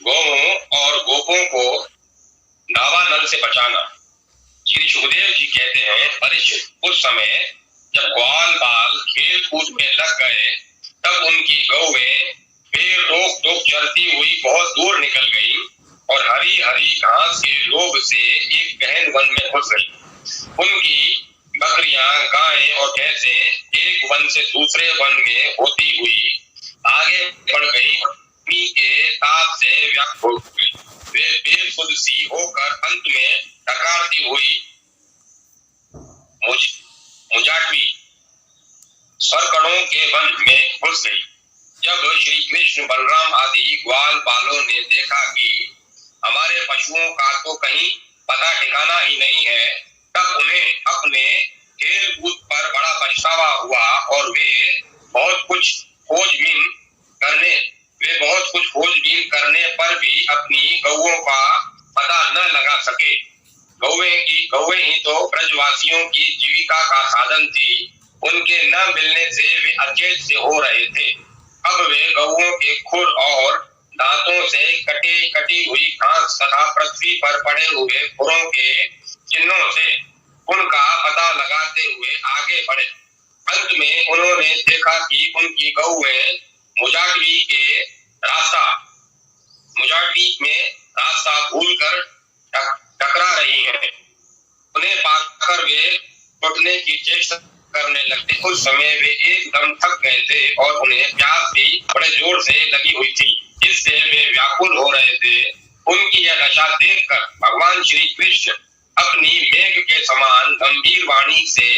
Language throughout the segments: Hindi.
गौओं और गोपों को दावानल से बचाना। श्री सुखदेव जी कहते हैं, परीक्षित, उस समय जब ग्वाल बाल खेल कूद में लग गए तब उनकी गौएं बेरोक टोक चलती हुई बहुत दूर निकल गई और हरी हरी घास के लोभ से एक गहन वन में घुस गई। उनकी बकरियां, गायें और भैंसें एक वन से दूसरे वन में होती हुई आगे बढ़ गई, पानी के ताप से व्याकुल हो गई। वे बेसुध सी होकर अंत में डकारती हुई मुजाटवी सरकड़ों के वन में घुस गई। जब श्री कृष्ण, बलराम आदि ग्वाल बालों ने देखा कि हमारे पशुओं का तो कहीं पता ठिकाना ही नहीं है, तब उन्हें अपने खेल कूद पर बड़ा पछतावा हुआ और वे बहुत कुछ खोजबीन करने पर भी अपनी गौओं का पता न लगा सके। गौएं ही तो ब्रजवासियों की जीविका का साधन थी, उनके न मिलने से वे अचेत से हो रहे थे। अब वे गौओं के खुर और दांतों से कटी हुई घास तथा पृथ्वी पर पड़े हुए खुरों के चिन्हों से उनका पता लगाते हुए आगे बढ़े। अंत में उन्होंने देखा कि उनकी गौएं मुजाटवी में रास्ता भूलकर टकरा रही हैं। उन्हें पाकर वे लौटने की चेष्टा करने लगते। उस समय वे एकदम थक गए थे और उन्हें प्यास भी बड़े जोर से लगी हुई थी, जिससे वे व्याकुल हो रहे थे। उनकी यह दशा देखकर भगवान श्री कृष्ण अपनी मेघ के समान गंभीर वाणी से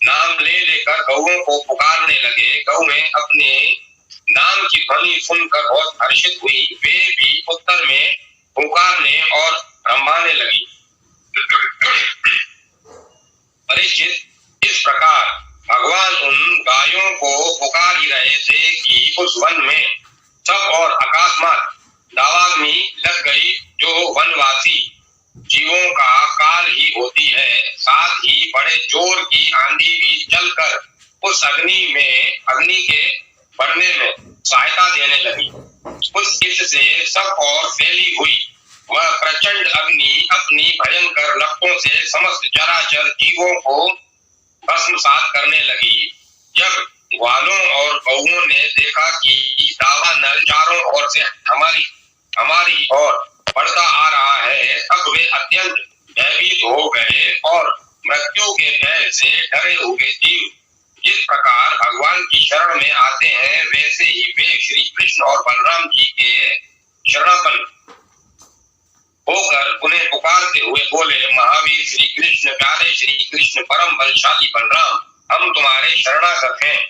नाम ले लेकर गौओं को पुकारने लगे। गौएं अपने नाम की ध्वनि सुनकर बहुत हर्षित हुई। वे भी उत्तर में पुकारने और रंभाने लगी। परीक्षित, इस प्रकार भगवान उन गायों को पुकार ही रहे थे कि उस वन में सब और अकस्मात दावाग्नि लग गई, जो वनवासी जीवों का काल ही होती है। साथ ही बड़े जोर की आंधी भी चलकर उस अग्नि के बढ़ने में सहायता देने लगी। उस इससे सब और फैली हुई वह प्रचंड अग्नि अपनी भयंकर लपटों से समस्त चराचर जीवों को भस्मसात करने लगी। जब ग्वालों और गौओं ने देखा कि दावानल चारों ओर से हमारी ओर बढ़ता आ रहा है, तब वे अत्यंत भयभीत हो गए और मृत्यु के भय से डरे हुए जीव जिस प्रकार भगवान की शरण में आते हैं, वैसे ही वे श्री कृष्ण और बलराम जी के शरणापन्न होकर उन्हें पुकारते हुए बोले, महावीर श्री कृष्ण, प्यारे श्री कृष्ण, परम बलशाली बलराम, हम तुम्हारे शरणागत हैं।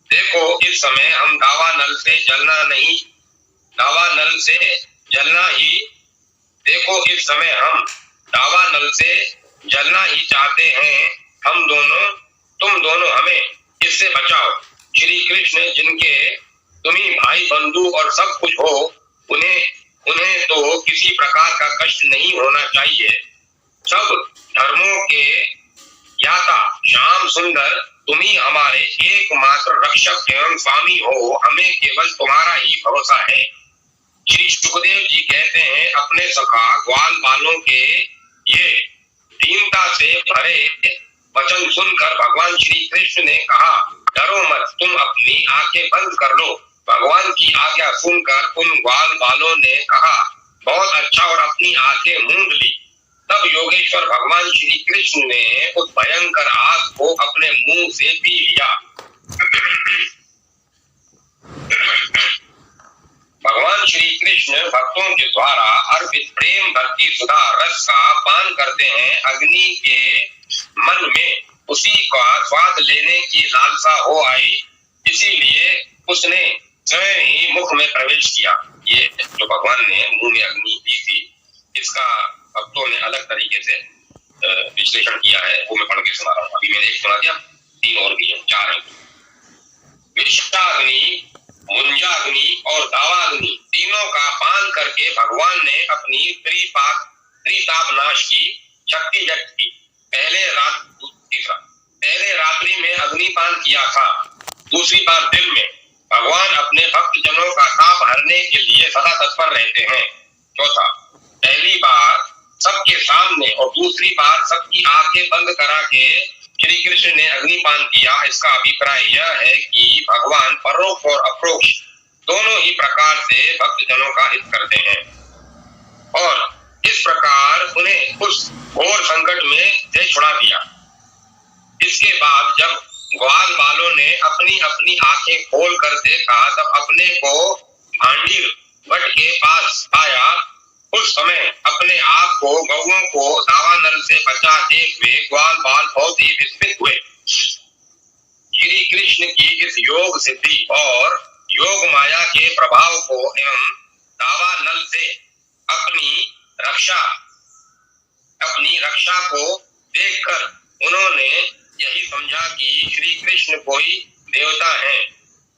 देखो, इस समय हम दावानल से जलना ही चाहते हैं। तुम दोनों हमें इससे बचाओ। श्री कृष्ण, जिनके तुम्ही भाई बंधु और सब कुछ हो, उन्हें तो किसी प्रकार का कष्ट नहीं होना चाहिए। सब धर्मों के ज्ञाता श्याम सुंदर, तुम ही हमारे एकमात्र रक्षक एवं स्वामी हो। हमें केवल तुम्हारा ही भरोसा है। श्री सुखदेव जी कहते हैं, अपने सखा ग्वाल बालों के ये दीनता से भरे वचन सुनकर भगवान श्री कृष्ण ने कहा, डरो मत, तुम अपनी आंखें बंद कर लो। भगवान की आज्ञा सुनकर उन ग्वाल बालों ने कहा, बहुत अच्छा, और अपनी आंखें मूंद ली। तब योगेश्वर भगवान श्री कृष्ण ने उस भयंकर आग को अपने मुंह से पी लिया। भगवान श्री कृष्ण भक्तों के द्वारा अर्पित प्रेम भक्ति सुधा रस का पान करते हैं। अग्नि के मन में उसी का स्वाद लेने की लालसा हो आई, इसीलिए उसने स्वयं ही मुख में प्रवेश किया। ये जो भगवान ने मुंह में अग्नि दी थी, इसका भक्तों ने अलग तरीके से विश्लेषण किया है, वो मैं पढ़ के सुना रहा हूँ। अभी मैंने एक सुना दिया, 3 और भी हैं, 4 हैं। विषाग्नि, मुंजाग्नि और दावाग्नि तीनों का पान करके भगवान ने अपनी त्रिताप नाश की शक्ति व्यक्त की। पहले रात्रि में अग्निपान किया था, दूसरी बार दिन में। भगवान अपने भक्त जनों का ताप हरने के लिए सदा तत्पर रहते हैं। चौथा, पहली बार सबके सामने और दूसरी बार सबकी आंखें बंद करा के श्री कृष्ण ने अग्निपान किया। इसका अभिप्राय यह है कि भगवान परोक्ष और अप्रोक्ष दोनों ही प्रकार से भक्तजनों का हित करते हैं और इस प्रकार उन्हें उस घोर संकट में से छुड़ा दिया। इसके बाद जब ग्वाल बालों ने अपनी अपनी आंखें खोल कर देखा तब अपने को भांडीर भट्ट के पास पाया। उस समय अपने आप को गौओं को दावानल से बचा देख वे ग्वाल बाल बहुत ही विस्मित हुए। श्री कृष्ण की इस योग सिद्धि और योग माया के प्रभाव को एवं दावानल से अपनी रक्षा को देखकर उन्होंने यही समझा कि श्री कृष्ण कोई देवता हैं।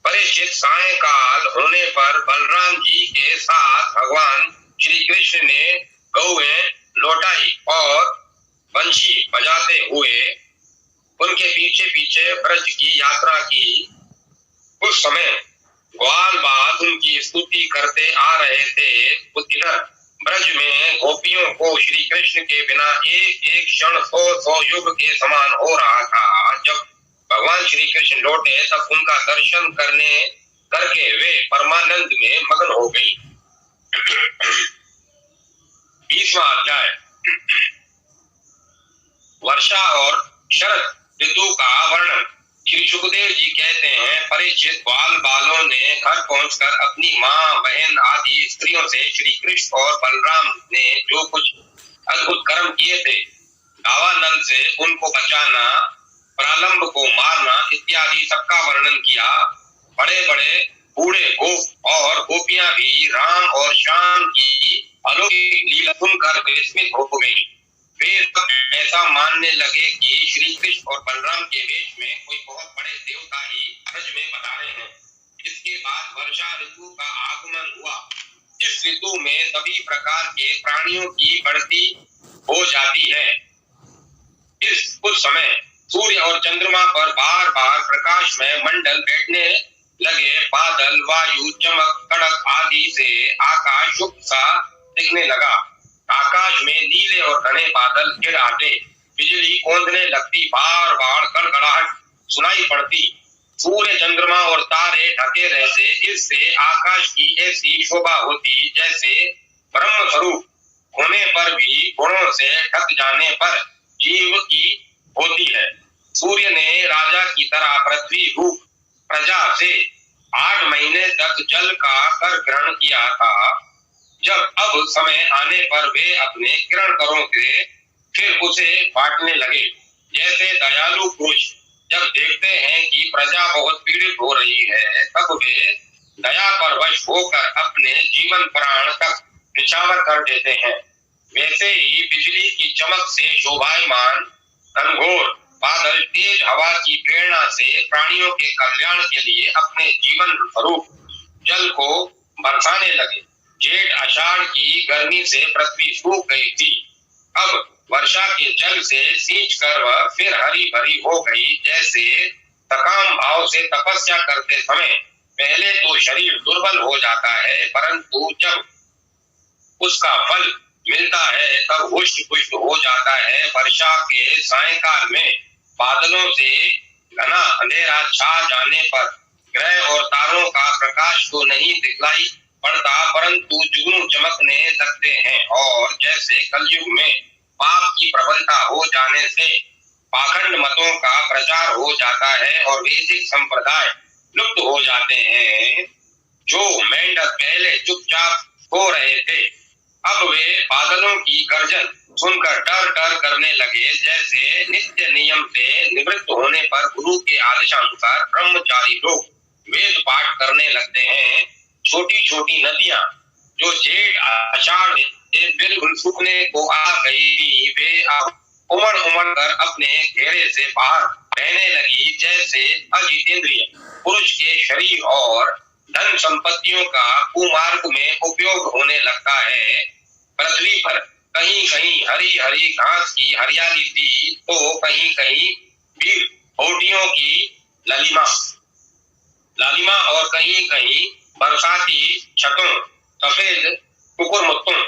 परीक्षित सायंकाल होने पर बलराम जी के साथ भगवान श्री कृष्ण ने गौएं लौटाई और बंशी बजाते हुए उनके पीछे पीछे ब्रज की यात्रा की। उस समय ग्वाल बाल उनकी स्तुति करते आ रहे थे। इधर ब्रज में गोपियों को श्री कृष्ण के बिना एक एक क्षण 100 युग के समान हो रहा था। जब भगवान श्री कृष्ण लौटे तब उनका दर्शन करके वे परमानंद में मगन हो गई। 20वां अध्याय, वर्षा और शरद ऋतु का वर्णन। श्री सुखदेव जी कहते हैं, परीक्षित ग्वाल बालों ने घर पहुंचकर अपनी माँ बहन आदि स्त्रियों से श्री कृष्ण और बलराम ने जो कुछ अद्भुत कर्म किए थे, दावानल से उनको बचाना, प्रालंब को मारना इत्यादि सबका वर्णन किया। बड़े बड़े बूढ़े गोप और गोपियां भी राम और श्याम की अलौकिक लीला सुनकर विस्मित हो गई। वे सब ऐसा मानने लगे कि श्री कृष्ण और बलराम के वेश में कोई बहुत बड़े देवता ही ब्रज में पधारे हैं। इसके बाद वर्षा ऋतु का आगमन हुआ। इस ऋतु में सभी प्रकार के प्राणियों की बढ़ती हो जाती है। उस समय सूर्य और चंद्रमा पर बार बार प्रकाशमय मंडल बैठने लगे। बादल, वायु, चमक, कड़क आदि से आकाश शुभ सा दिखने लगा। आकाश में नीले और घने बादल गिर आते, बिजली कौंधने लगती, बार बार गड़गड़ाहट सुनाई पड़ती। सूर्य, चंद्रमा और तारे ढके रहते। इससे आकाश की ऐसी शोभा होती जैसे ब्रह्म स्वरूप होने पर भी गुणों से ढक जाने पर जीव की होती है। सूर्य ने राजा की तरह पृथ्वी रूप प्रजा से 8 महीने तक जल का कर ग्रहण किया था। जब अब समय आने पर वे अपने किरण करों से फिर उसे बांटने लगे। जैसे दयालु पुरुष जब देखते हैं कि प्रजा बहुत पीड़ित हो रही है तब वे दया पर वश होकर अपने जीवन प्राण तक निछावर कर देते हैं, वैसे ही बिजली की चमक से शोभायमान घनघोर बादल तेज हवा की प्रेरणा से प्राणियों के कल्याण के लिए अपने जीवन स्वरूप जल को बरसाने लगे। जेठ आषाढ़ की गर्मी से पृथ्वी सूख गई थी। अब वर्षा के जल से सींच कर वह फिर हरी भरी हो गई। जैसे सकाम भाव से तपस्या करते समय पहले तो शरीर दुर्बल हो जाता है, परंतु जब उसका फल मिलता है तब हुष्ट पुष्ट हो जाता है। वर्षा के सायंकाल में बादलों से घना अंधेरा छा जाने पर ग्रह और तारों का प्रकाश तो नहीं दिखलाई पड़ता, परंतु जुगनू चमकने लगते हैं। और जैसे कलयुग में पाप की प्रबलता हो जाने से पाखंड मतों का प्रचार हो जाता है और वैदिक संप्रदाय लुप्त हो जाते हैं। जो मेंढक पहले चुपचाप सो रहे थे अब वे बादलों की गर्जन सुनकर डर डर करने लगे। जैसे नित्य नियम से निवृत्त होने पर गुरु के आदेशानुसार ब्रह्मचारी लोग वेद पाठ करने लगते हैं। छोटी छोटी नदियां जो जेठ आषाढ़ में बिल्कुल सूखने को आ गई, वे अब उमड़ उमड़ कर अपने घेरे से बाहर बहने लगी। जैसे अजितेंद्रिय पुरुष के शरीर और धन संपत्तियों का कुमार्ग में उपयोग होने लगता है। पृथ्वी पर कहीं कहीं हरी हरी घास की हरियाली थी तो कहीं कहीं वीर होटियों की लालिमा और कहीं कहीं बरसाती छतों, सफेद कुकुरमुत्तों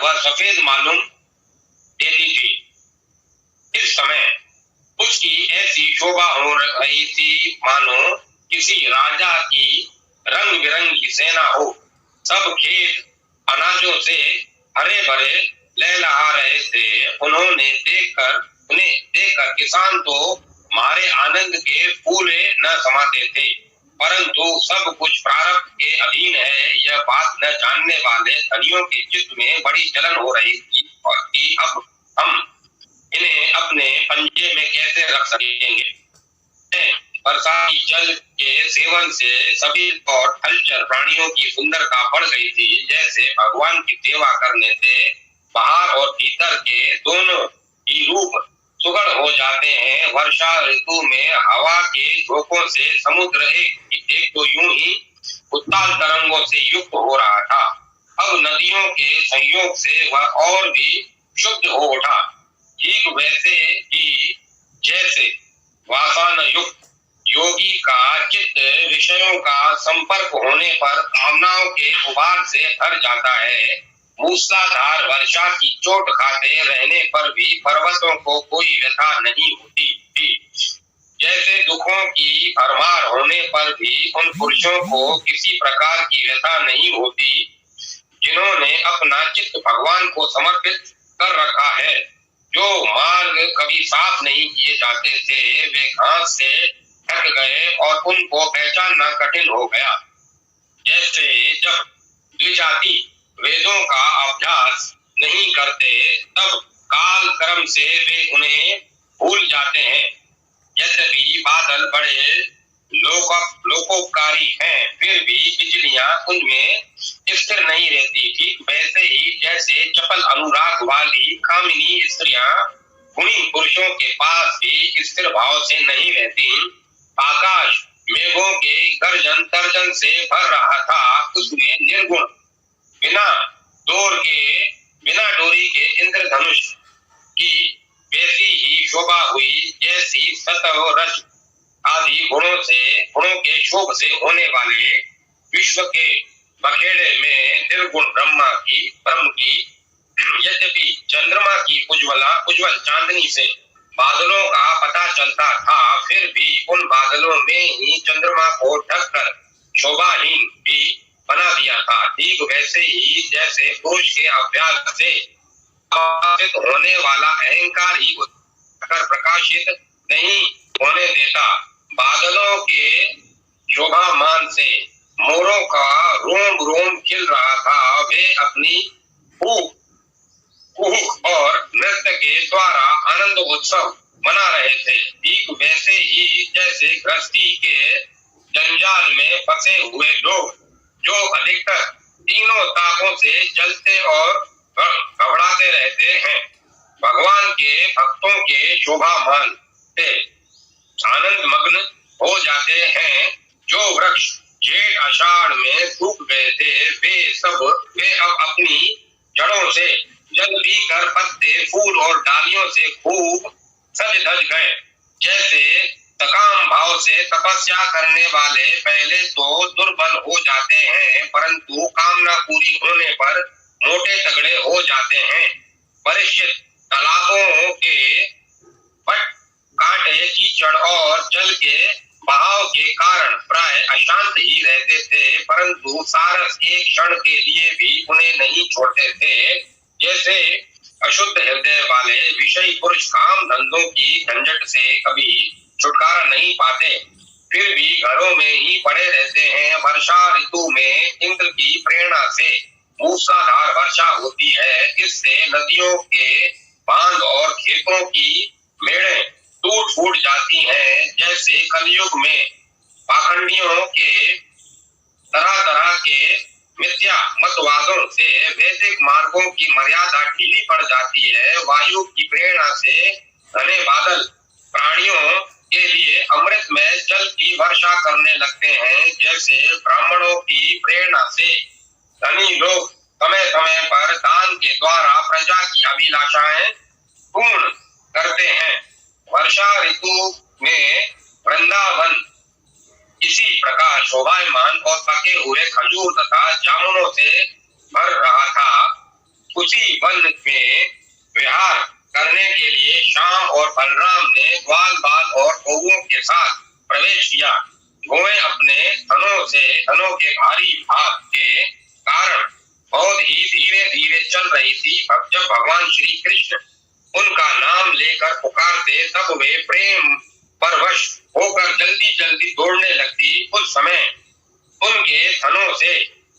व सफेद मालूम देती थी। इस समय उसकी ऐसी शोभा हो रही थी मानो किसी राजा की रंग बिरंगी सेना हो। सब खेत अनाजों से हरे भरे लहलहा रहे थे। उन्हें देखकर किसान तो मारे आनंद के फूले न समाते थे, परंतु सब कुछ प्रारब्ध के अधीन है यह बात न जानने वाले धनियों के चित्त में बड़ी जलन हो रही थी और कि अब हम इन्हें अपने पंजे में कैसे रख सकेंगे। बरसाती जल के सेवन से सभी और हलचल प्राणियों की सुंदरता बढ़ गई थी। जैसे भगवान की सेवा करने से बाहर और भीतर के दोनों ही रूप सुगढ़ हो जाते हैं। वर्षा ऋतु में हवा के झोंकों से समुद्र एक तो यूं ही उत्ताल तरंगों से युक्त हो रहा था, अब नदियों के संयोग से वह और भी शुद्ध हो उठा। ठीक वैसे ही जैसे वासना युक्त योगी का चित्त विषयों का संपर्क होने पर कामनाओं के उबार से भर जाता है, मूसलाधार वर्षा की चोट खाते रहने पर भी पर्वतों को कोई व्यथा नहीं होती थी। जैसे दुखों की भरमार होने पर भी उन पुरुषों को किसी प्रकार की व्यथा नहीं होती जिन्होंने अपना चित्त भगवान को समर्पित कर रखा है। जो मार्ग कभी साफ नहीं किए जाते थे वे घास से ढक गए और उनको पहचानना कठिन हो गया। जैसे जब द्विजाति वेदों का अभ्यास नहीं करते तब काल क्रम से वे उन्हें भूल जाते हैं। यद्यपि बादल बड़े लोकोपकारी हैं, फिर भी बिजलियां उनमें स्थिर नहीं रहती थी। वैसे ही जैसे चपल अनुराग वाली कामिनी स्त्रियां गुणी पुरुषों के पास भी स्थिर भाव से नहीं रहती। आकाश मेघों के गर्जन तर्जन से भर रहा था, उसमें निर्गुण बिना डोरी के इंद्रधनुष की वैसी ही शोभा हुई जैसी सतव रज आदि गुणों के शोभ से होने वाले विश्व के बखेड़े में निर्गुण ब्रह्म की यद्यपि चंद्रमा की उज्जवल चांदनी से बादलों का पता चलता था, फिर भी उन बादलों में ही चंद्रमा को ढककर शोभाहीन भी बना दिया था। ठीक वैसे ही जैसे पुरुष के अभ्यास से होने वाला अहंकार ही प्रकाशित नहीं होने देता। बादलों के शोभामान से मोरों का रोम रोम खिल रहा था। वे अपनी भूख और नृत्य के द्वारा आनंद उत्सव मना रहे थे। ठीक वैसे ही जैसे गृहस्थी के जंजाल में फंसे हुए लोग जो अधिकतर तीनों ताकों से जलते और घबराते रहते हैं, भगवान के भक्तों के शोभामान से आनंद मग्न हो जाते हैं। जो वृक्ष जेठ आषाढ़ में सूख गए थे वे अब अपनी जड़ों से जल पीकर पत्ते फूल और डालियों से खूब सज धज गए। जैसे सकाम भाव से तपस्या करने वाले पहले तो दुर्बल हो जाते हैं, परंतु कामना पूरी होने पर मोटे तगड़े हो जाते हैं। परिचित तालाबों के पट कांटे कीचड़ और जल के बहाव के कारण प्राय अशांत ही रहते थे, परंतु सारस एक क्षण के लिए भी उन्हें नहीं छोड़ते थे। जैसे अशुद्ध हृदय वाले विषयी पुरुष काम धंधों की झंझट से कभी छुटकारा नहीं पाते, फिर भी घरों में ही पड़े रहते हैं। वर्षा ऋतु में इंद्र की प्रेरणा से मूसलाधार वर्षा होती है, इससे नदियों के बांध और खेतों की मेड़ें टूट फूट जाती हैं। जैसे कलयुग में पाखंडियों के तरह तरह के मिथ्या मतवादों से वैदिक मार्गों की मर्यादा ढीली पड़ जाती है। वायु की प्रेरणा से घने बादल प्राणियों के लिए अमृत में जल की वर्षा करने लगते हैं। जैसे ब्राह्मणों की प्रेरणा से धनी लोग समय समय पर दान के द्वारा प्रजा की अभिलाषाएं पूर्ण करते हैं। वर्षा ऋतु में वृंदावन इसी प्रकार शोभायमान और पके हुए खजूर तथा जामुनों से भर रहा था। कुछ उसी वन में विहार करने के लिए श्याम और बलराम ने ग्वाल बाल और गौओं के साथ प्रवेश किया। गौएं अपने थनों के भारी भार के कारण बहुत ही धीरे धीरे चल रही थी। जब भगवान श्री कृष्ण उनका नाम लेकर पुकारते तब वे प्रेम परवश होकर जल्दी जल्दी दौड़ने लगती। उस समय उनके थनों से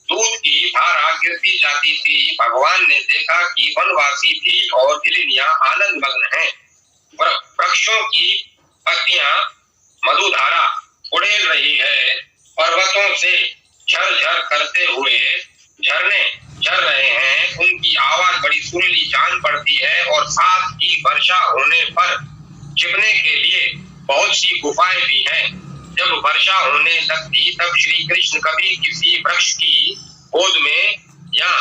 दूध की धारा गिरती जाती थी। भगवान ने देखा कि वनवासी भील और हिरनियां आनंद मग्न हैं। वृक्षों की पत्तियां मधुधारा उड़ेल रही है। पर्वतों से झरझर करते हुए झरने झर रहे हैं। उनकी आवाज बड़ी सुरीली जान पड़ती है और साथ ही वर्षा होने पर छिपने के लिए बहुत सी गुफाएं भी हैं। जब वर्षा होने लगती तब श्री कृष्ण कभी किसी वृक्ष की गोद में या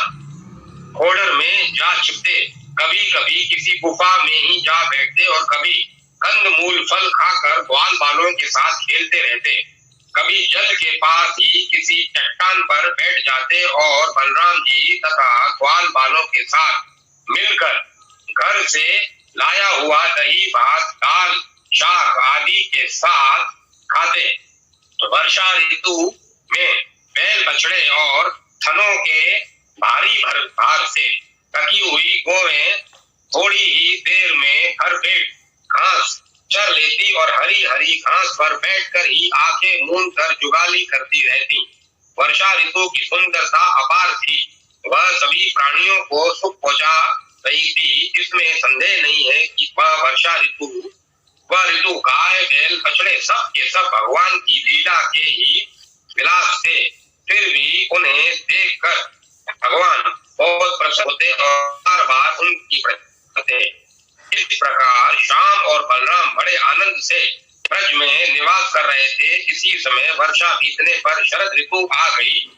खोडर में जा छिपते, कभी कभी किसी गुफा में ही जा बैठते और कभी कंदमूल फल खाकर ग्वाल बालों के साथ खेलते रहते। कभी जल के पास ही किसी चट्टान पर बैठ जाते और बलराम जी तथा ग्वाल बालों के साथ मिलकर घर से लाया हुआ दही भात दाल शाक आदि के साथ खाते। वर्षा ऋतु में बैल बछड़े और थनों के भारी भार से थकी हुई गौएं थोड़ी ही देर में भरपेट घास चर लेती और हरी हरी घास पर बैठकर ही आंखें मूंद कर जुगाली करती रहती। वर्षा ऋतु की सुंदरता अपार थी। वह सभी प्राणियों को सुख पहुंचा रही थी। इसमें संदेह नहीं है कि वह ऋतु गाय बैल बछड़े सब के सब भगवान की लीला के ही विलास थे। फिर भी उन्हें देखकर भगवान बहुत प्रसन्न होते और बार बार उनकी करते। इस प्रकार श्याम और बलराम बड़े आनंद से ब्रज में निवास कर रहे थे। इसी समय वर्षा बीतने पर शरद ऋतु आ गई।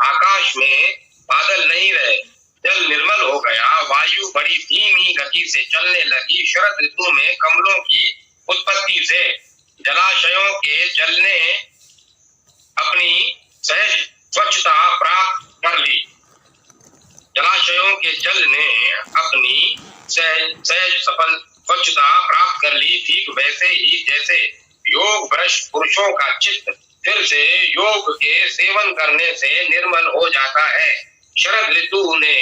आकाश में बादल नहीं रहे, जल निर्मल हो गया। वायु बड़ी धीमी गति से चलने लगी। शरद ऋतु में कमलों की उत्पत्ति से जलाशयों के जल ने अपनी सहज स्वच्छता प्राप्त कर ली। जलाशयों के जल ने अपनी सहज सफल स्वच्छता प्राप्त कर ली। ठीक वैसे ही जैसे योग भ्रष्ट पुरुषों का चित्त फिर से योग के सेवन करने से निर्मल हो जाता है। शरद ऋतु ने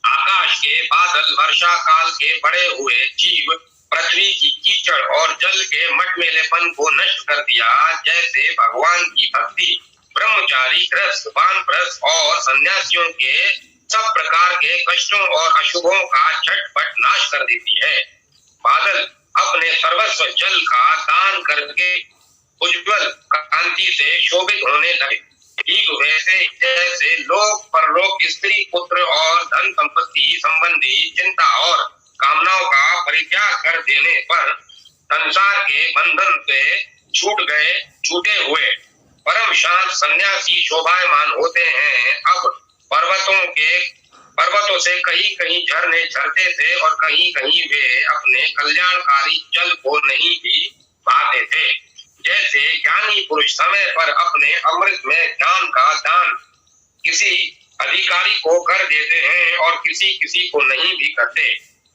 आकाश के बादल वर्षा काल के बड़े हुए जीव पृथ्वी की कीचड़ और जल के मटमेलेपन को नष्ट कर दिया। जैसे भगवान की भक्ति ब्रह्मचारी गृहस्थ वानप्रस्थ और सन्यासियों के सब प्रकार के कष्टों और अशुभों का झटपट नाश कर देती है। बादल अपने सर्वस्व जल का दान करके उज्जवल कांति से शोभित होने लगे। ठीक वैसे जैसे लोक परलोक स्त्री पुत्र और धन संपत्ति संबंधी चिंता और कामनाओं का परित्याग कर देने पर संसार के बंधन से छूटे हुए परम शांत सन्यासी शोभायमान होते हैं। अब पर्वतों से कहीं कहीं झरने झरते थे और कहीं कहीं वे अपने कल्याणकारी जल को नहीं भी पाते थे। जैसे ज्ञानी पुरुष समय पर अपने अमृत में ज्ञान का दान किसी अधिकारी को कर देते हैं और किसी को नहीं भी करते।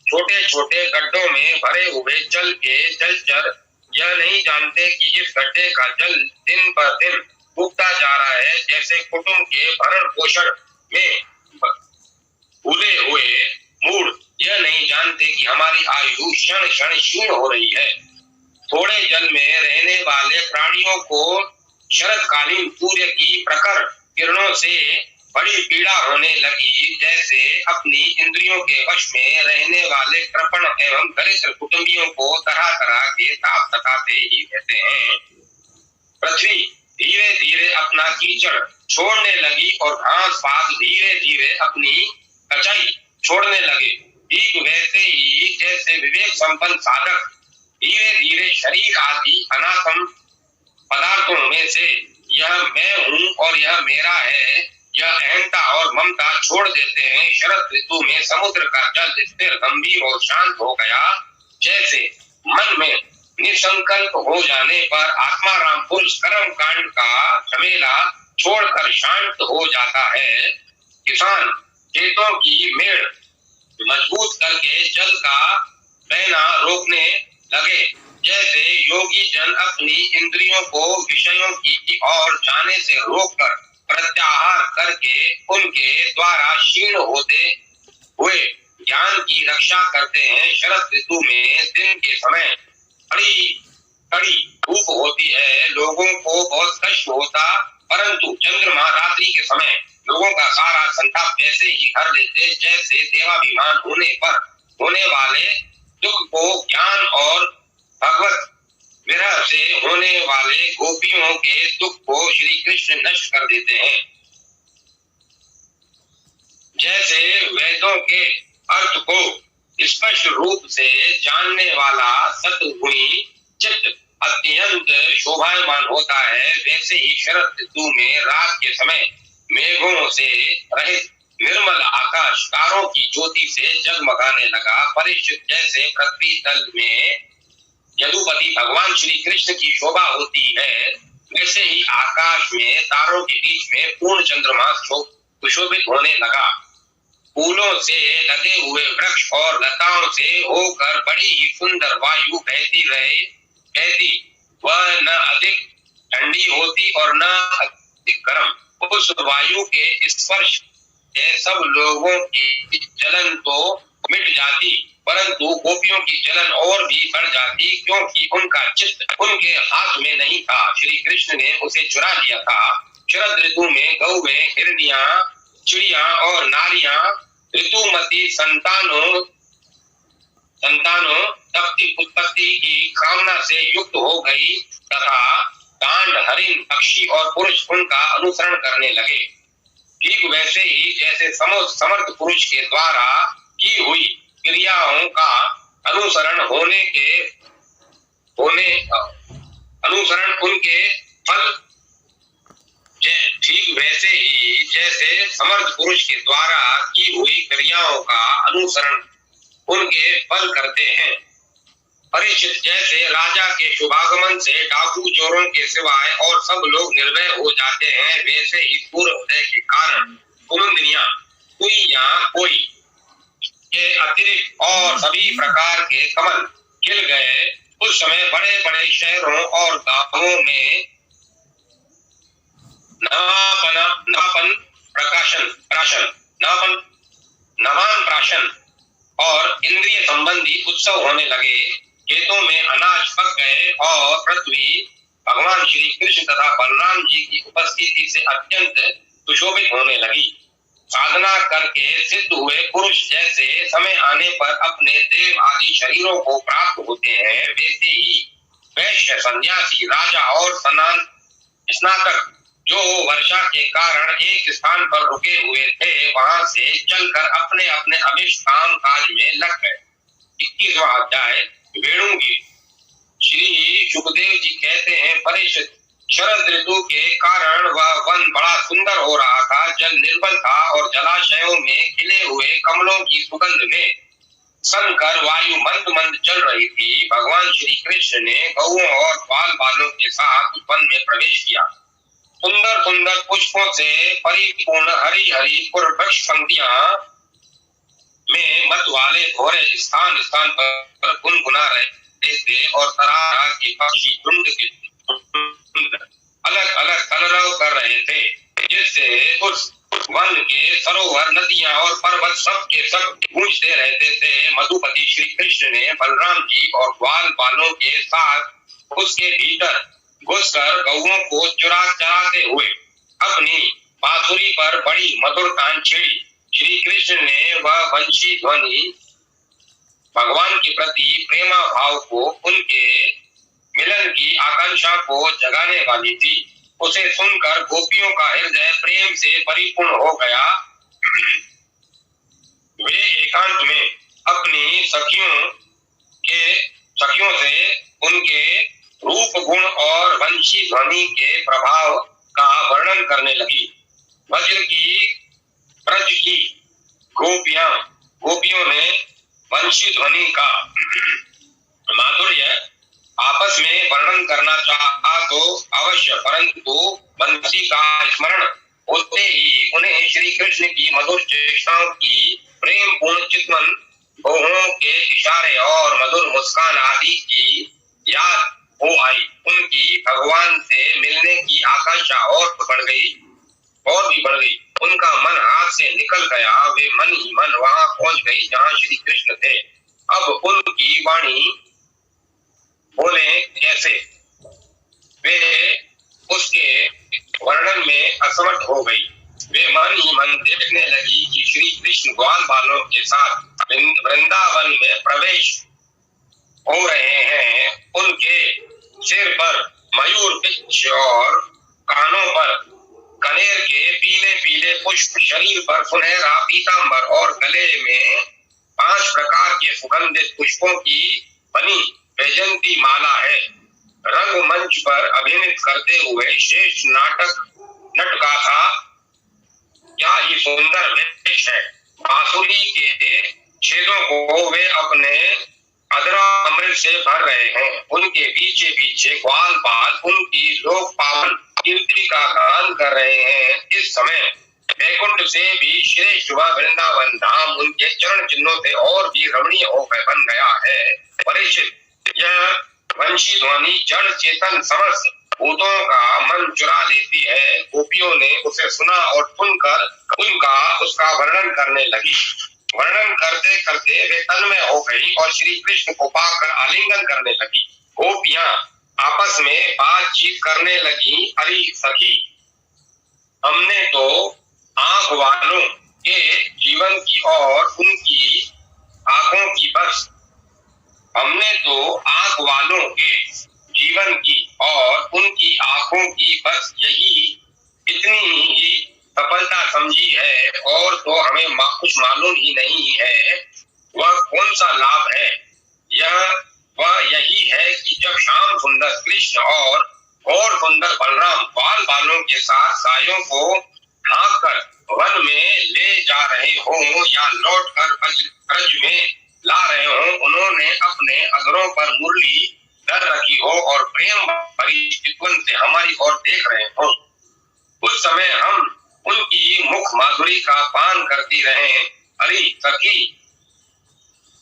छोटे छोटे गड्ढों में भरे हुए जल के जलचर यह नहीं जानते कि इस गड्ढे का जल दिन पर दिन उगता जा रहा है। जैसे कुटुंब के भरण पोषण में भूले हुए मूड यह नहीं जानते कि हमारी आयु क्षण क्षण क्षीण हो रही है। थोड़े जल में रहने वाले प्राणियों को शरदकालीन सूर्य की प्रखर किरणों से बड़ी पीड़ा होने लगी। जैसे अपनी इंद्रियों के वश में रहने वाले कृपण एवं दरिद्र कुटुंबियों को तरह तरह के ताप सताते ही रहते हैं। पृथ्वी धीरे धीरे अपना कीचड़ छोड़ने लगी और घास पात धीरे धीरे अपनी कचाई छोड़ने लगे। ठीक वैसे ही जैसे विवेक संपन्न साधक धीरे धीरे शरीर आदि अनात्म पदार्थों में से यह मैं हूँ और यह मेरा है, यह अहंता और ममता छोड़ देते हैं। शरद ऋतु में समुद्र का जल स्थिर गंभीर और शांत हो गया। जैसे मन में निसंकल्प हो जाने पर आत्माराम पुरुष कर्म कांड का झमेला छोड़कर शांत हो जाता है। किसान खेतों की मेड़ मजबूत करके जल का बहना रोकने लगे। जैसे योगी जन अपनी इंद्रियों को विषयों की ओर जाने से रोककर प्रत्याहार करके उनके द्वारा क्षीण होते हुए ज्ञान की रक्षा करते हैं। शरद ऋतु में दिन के समय कड़ी कड़ी धूप होती है, लोगों को बहुत कष्ट होता, परंतु चंद्रमा रात्रि के समय लोगों का सारा संताप वैसे ही हर लेते जैसे देवाभिमान होने पर होने वाले दुख को ज्ञान और भगवत विरह से होने वाले गोपियों के दुख को श्री कृष्ण नष्ट कर देते हैं। जैसे वेदों के अर्थ को स्पष्ट रूप से जानने वाला सतगुणी चित्त अत्यंत शोभायमान होता है, वैसे ही शरद ऋतु में रात के समय मेघों से रहित निर्मल आकाश तारों की ज्योति से जगमगाने लगा। परीक्षित, जैसे पृथ्वी तल में यदुपति भगवान श्री कृष्ण की शोभा होती है, वैसे ही आकाश में तारों के बीच में पूर्ण चंद्रमा सुशोभित होने लगा। फूलों से लदे हुए वृक्ष और लताओं से होकर बड़ी ही सुंदर वायु बहती वह न अधिक ठंडी होती और न अधिक गर्म। उस वायु के स्पर्श से सब लोगों की जलन तो मिट जाती, परंतु गोपियों की जलन और भी बढ़ जाती, क्योंकि उनका चित्त उनके हाथ में नहीं था। श्री कृष्ण ने उसे चुरा लिया था। शरद ऋतु में गौवें, हिरनियां, चिड़िया और नारियां ऋतुमती संतानों तपती उत्पत्ति की कामना से युक्त हो गई तथा कांड, हरिण, पक्षी और पुरुष उनका अनुसरण करने लगे। ठीक वैसे ही जैसे समर्थ पुरुष के द्वारा की हुई क्रियाओं का अनुसरण उनके फल, ठीक वैसे ही जैसे समर्थ पुरुष के द्वारा की हुई क्रियाओं का अनुसरण उनके फल करते हैं। परीक्षित, जैसे राजा के शुभागमन से डाकू चोरों के सिवाय और सब लोग निर्भय हो जाते हैं, वैसे ही सूर्योदय के कारण कुमुदिनियां कोई या कोई के अतिरिक्त और सभी प्रकार के कमल खिल गए। उस समय बड़े बड़े शहरों और गांवों में नवान प्राशन और इंद्रिय संबंधी उत्सव होने लगे। खेतों में अनाज पक गए और पृथ्वी भगवान श्री कृष्ण तथा बलराम जी की उपस्थिति से अत्यंत सुशोभित होने लगी। साधना करके सिद्ध हुए पुरुष जैसे समय आने पर अपने देव आदि शरीरों को प्राप्त होते हैं, वैसे ही वैश्य, सन्यासी, राजा और स्नातक जो वर्षा के कारण एक स्थान पर रुके हुए थे, वहां से चलकर अपने अपने अभिष्ट काम काज में लग गए। 21वां अध्याय वेणुगीत। श्री सुखदेव जी कहते हैं, परीक्षित, शरद ऋतु के कारण वह वन बड़ा सुंदर हो रहा था। जल निर्मल था और जलाशयों में खिले हुए कमलों की सुगंध में संकर वायु मंद मंद चल रही थी। भगवान श्री कृष्ण ने गौओं और बाल बालों के साथ वन में प्रवेश किया। सुंदर सुंदर पुष्पों से परिपूर्ण हरी हरी वृक्ष पंक्तियां में मत वाले घोड़े स्थान स्थान पर गुनगुना रहे थे और तरह के पक्षी झुंड के अलग अलग कलरव कर रहे थे, जिससे उस वन के सरोवर, नदियां और पर्वत सब के सब गूंजते रहते थे। मधुपति श्री कृष्ण ने बलराम जी और ग्वाल बालों के साथ उसके भीतर घुसकर गौओं को चराते हुए अपनी बांसुरी पर बड़ी मधुर तान छेड़ी। श्री कृष्ण ने वह वंशी ध्वनि भगवान के प्रति प्रेमा भाव को, उनके मिलन की आकांक्षा को जगाने वाली थी। उसे सुनकर गोपियों का हृदय प्रेम से परिपूर्ण हो गया। वे एकांत में अपनी सखियों से उनके रूप, गुण और वंशी ध्वनि के प्रभाव का वर्णन करने लगी। वज्र की ब्रज की गोपियों ने वंशी ध्वनि का माधुर्य आपस में वर्णन करना चाहा तो अवश्य, परंतु वंशी का स्मरण होते ही उन्हें श्री कृष्ण की मधुर चेष्टाओं की प्रेम पूर्ण चितवन भौहों के इशारे और मधुर मुस्कान आदि की याद हो आई। उनकी भगवान से मिलने की आकांक्षा और बढ़ गई और भी बढ़ गई। उनका मन हाथ से निकल गया। वे मन ही मन वहां पहुंच गई जहां श्री कृष्ण थे। अब उनकी वाणी बोले कैसे, वे उसके वर्णन में असमर्थ हो गई। वे मन ही मन देखने लगी कि श्री कृष्ण ग्वाल बालों के साथ वृंदावन में प्रवेश हो रहे हैं। उनके सिर पर मयूर पिच्छ और कानों पर कनेर के पीले पीले पुष्प, शरीर पर सुनहरा पीतांबर और गले में 5 प्रकार के सुगंधित पुष्पों की बनी वैजंती माला है। रंगमंच पर अभिनय करते हुए शेष नटगाथा क्या ही सुंदर वेश है। बांसुरी के छेदों को वे अपने अधरा अमृत से भर रहे हैं। उनके पीछे पीछे ग्वाल बाल उनकी लोक पावन कीर्ति का गान कर रहे हैं। इस समय वैकुंठ से भी श्रेष्ठ व वृंदावन धाम उनके चरण चिन्हों से और भी रमणीय होकर बन गया है। परीक्षित, यह वंशी ध्वनि जड़ चेतन समस्त भूतों का मन चुरा लेती है। गोपियों ने उसे सुना और सुनकर उसका वर्णन करने लगी। वर्णन करते करते वे तन्मय हो गई और श्री कृष्ण को पाकर आलिंगन करने लगी। गोपियां आपस में बातचीत करने लगी। अरे सखी, हमने तो आंख वालों के जीवन की और उनकी आंखों की बस हमने तो आंख वालों के जीवन की और उनकी आंखों की बस यही इतनी ही सफलता समझी है, और तो हमें कुछ मालूम ही नहीं है वह कौन सा लाभ है। वह यही है कि जब श्याम सुंदर कृष्ण और सुंदर बलराम बाल बालों के साथ सायों को ढांक कर वन में ले जा रहे हों या लौट कर ब्रज में ला रहे हों, उन्होंने अपने अधरों पर मुरली धर रखी हो और प्रेम भरी चितवन से हमारी ओर देख रहे हों, उस समय हम उनकी मुख माधुरी का पान करती रहे। अरे सखी,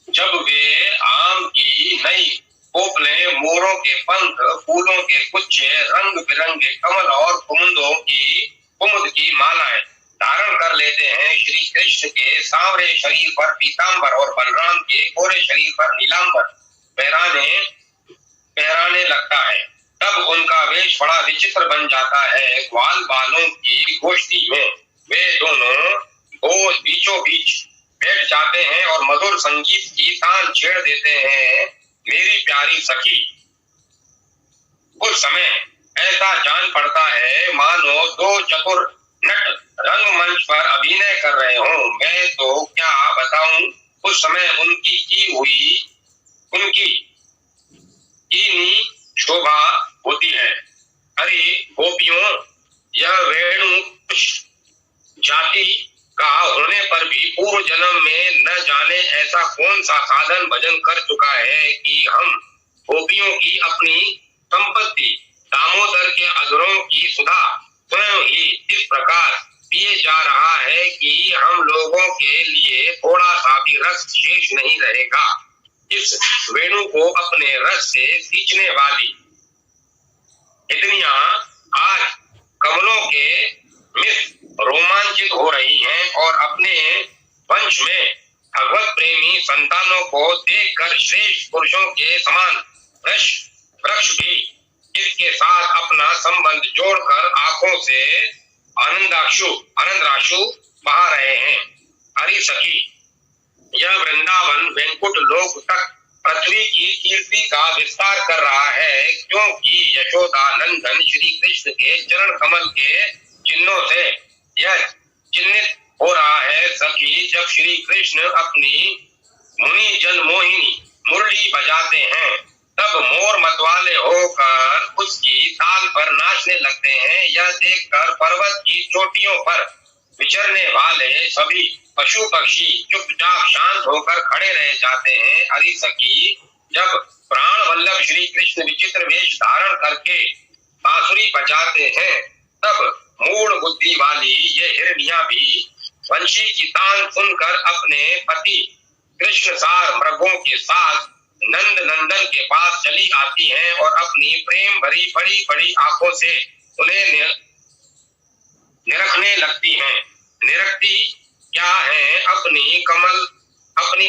जब वे आम की नई पोपले, मोरों के पंख, फूलों के गुच्छे, रंग बिरंगे कमल और कुमुद की मालाएं धारण कर लेते हैं, श्री कृष्ण के सांवरे शरीर पर पीतांबर और बलराम के गोरे शरीर पर नीलांबर पहराने लगता है, तब उनका वेश बड़ा विचित्र बन जाता है। ग्वाल बालों की गोष्ठी में वे दोनों बीचों बीच बैठ जाते हैं और मधुर संगीत की तान छेड़ देते हैं। मेरी प्यारी सखी, उस समय ऐसा जान पड़ता है मानो 2 चतुर नट रंगमंच पर अभिनय कर रहे हों। मैं तो क्या बताऊं, उस समय उनकी शोभा होती है। अरे गोपियों, यह वेणु जाति का होने पर भी पूर्व जन्म में न जाने ऐसा कौन सा साधन भजन कर चुका है कि हम गोपियों की अपनी संपत्ति दामोदर के अधरों की सुधा स्वयं ही इस प्रकार पिए जा रहा है कि हम लोगों के लिए थोड़ा सा भी रस शेष नहीं रहेगा। इस वेणु को अपने रस से सींचने वाली इतनियां आज कमलों के मिस रोमांचित हो रही हैं और अपने वंश में भगवत प्रेमी संतानों को देखकर श्रेष्ठ पुरुषों के समान वृक्ष भी इसके साथ अपना संबंध जोड़कर आंखों से आनंदाश्रु बहा रहे हैं। हरि सखी, यह वृंदावन वैकुंठ लोक तक पृथ्वी की कीर्ति का विस्तार कर रहा है, क्योंकि यशोदा नंदन श्री कृष्ण के चरण कमल के चिन्हों से यह चिन्हित हो रहा है। सखी, जब श्री कृष्ण अपनी मुनि जन मोहिनी मुरली बजाते हैं, तब मोर मतवाले होकर उसकी ताल पर नाचने लगते हैं। यह देखकर पर्वत की चोटियों पर विचरने वाले सभी पशु पक्षी चुपचाप शांत होकर खड़े रह जाते हैं। हरि सखी, जब प्राण वल्लभ श्री कृष्ण विचित्र वेश धारण करके बांसुरी बजाते हैं, तब मूढ़ बुद्धि वाली ये हिरनियां भी वंशी की तान सुनकर अपने पति कृष्ण सार मृगों के साथ नंद नंदन के पास चली आती हैं और अपनी प्रेम भरी बड़ी बड़ी आंखों से उन्हें निरखने लगती हैं। निरखती क्या है, अपनी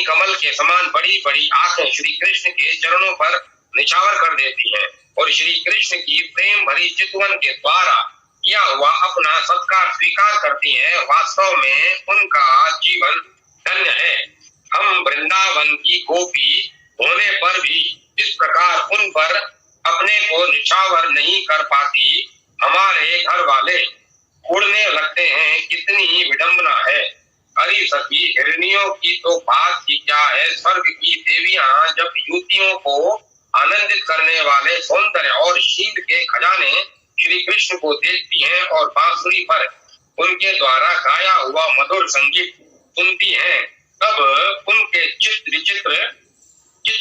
कमल के समान बड़ी बड़ी आंखें श्री कृष्ण के चरणों पर निछावर कर देती हैं और श्री कृष्ण की प्रेम भरी चितवन के द्वारा किया हुआ अपना सत्कार स्वीकार करती हैं। वास्तव में उनका जीवन धन्य है। हम वृंदावन की गोपी होने पर भी इस प्रकार उन पर अपने को निछावर नहीं कर पाती। हमारे घर वाले उड़ने लगते हैं, कितनी विडंबना है। अरे सखी, हिरनियों की तो बात ही क्या है। स्वर्ग की देवियां जब युवतियों को आनंदित करने वाले सौंदर्य और शील के खजाने श्री कृष्ण को देखती हैं और बांसुरी पर उनके द्वारा गाया हुआ मधुर संगीत सुनती हैं, तब उनके चित्र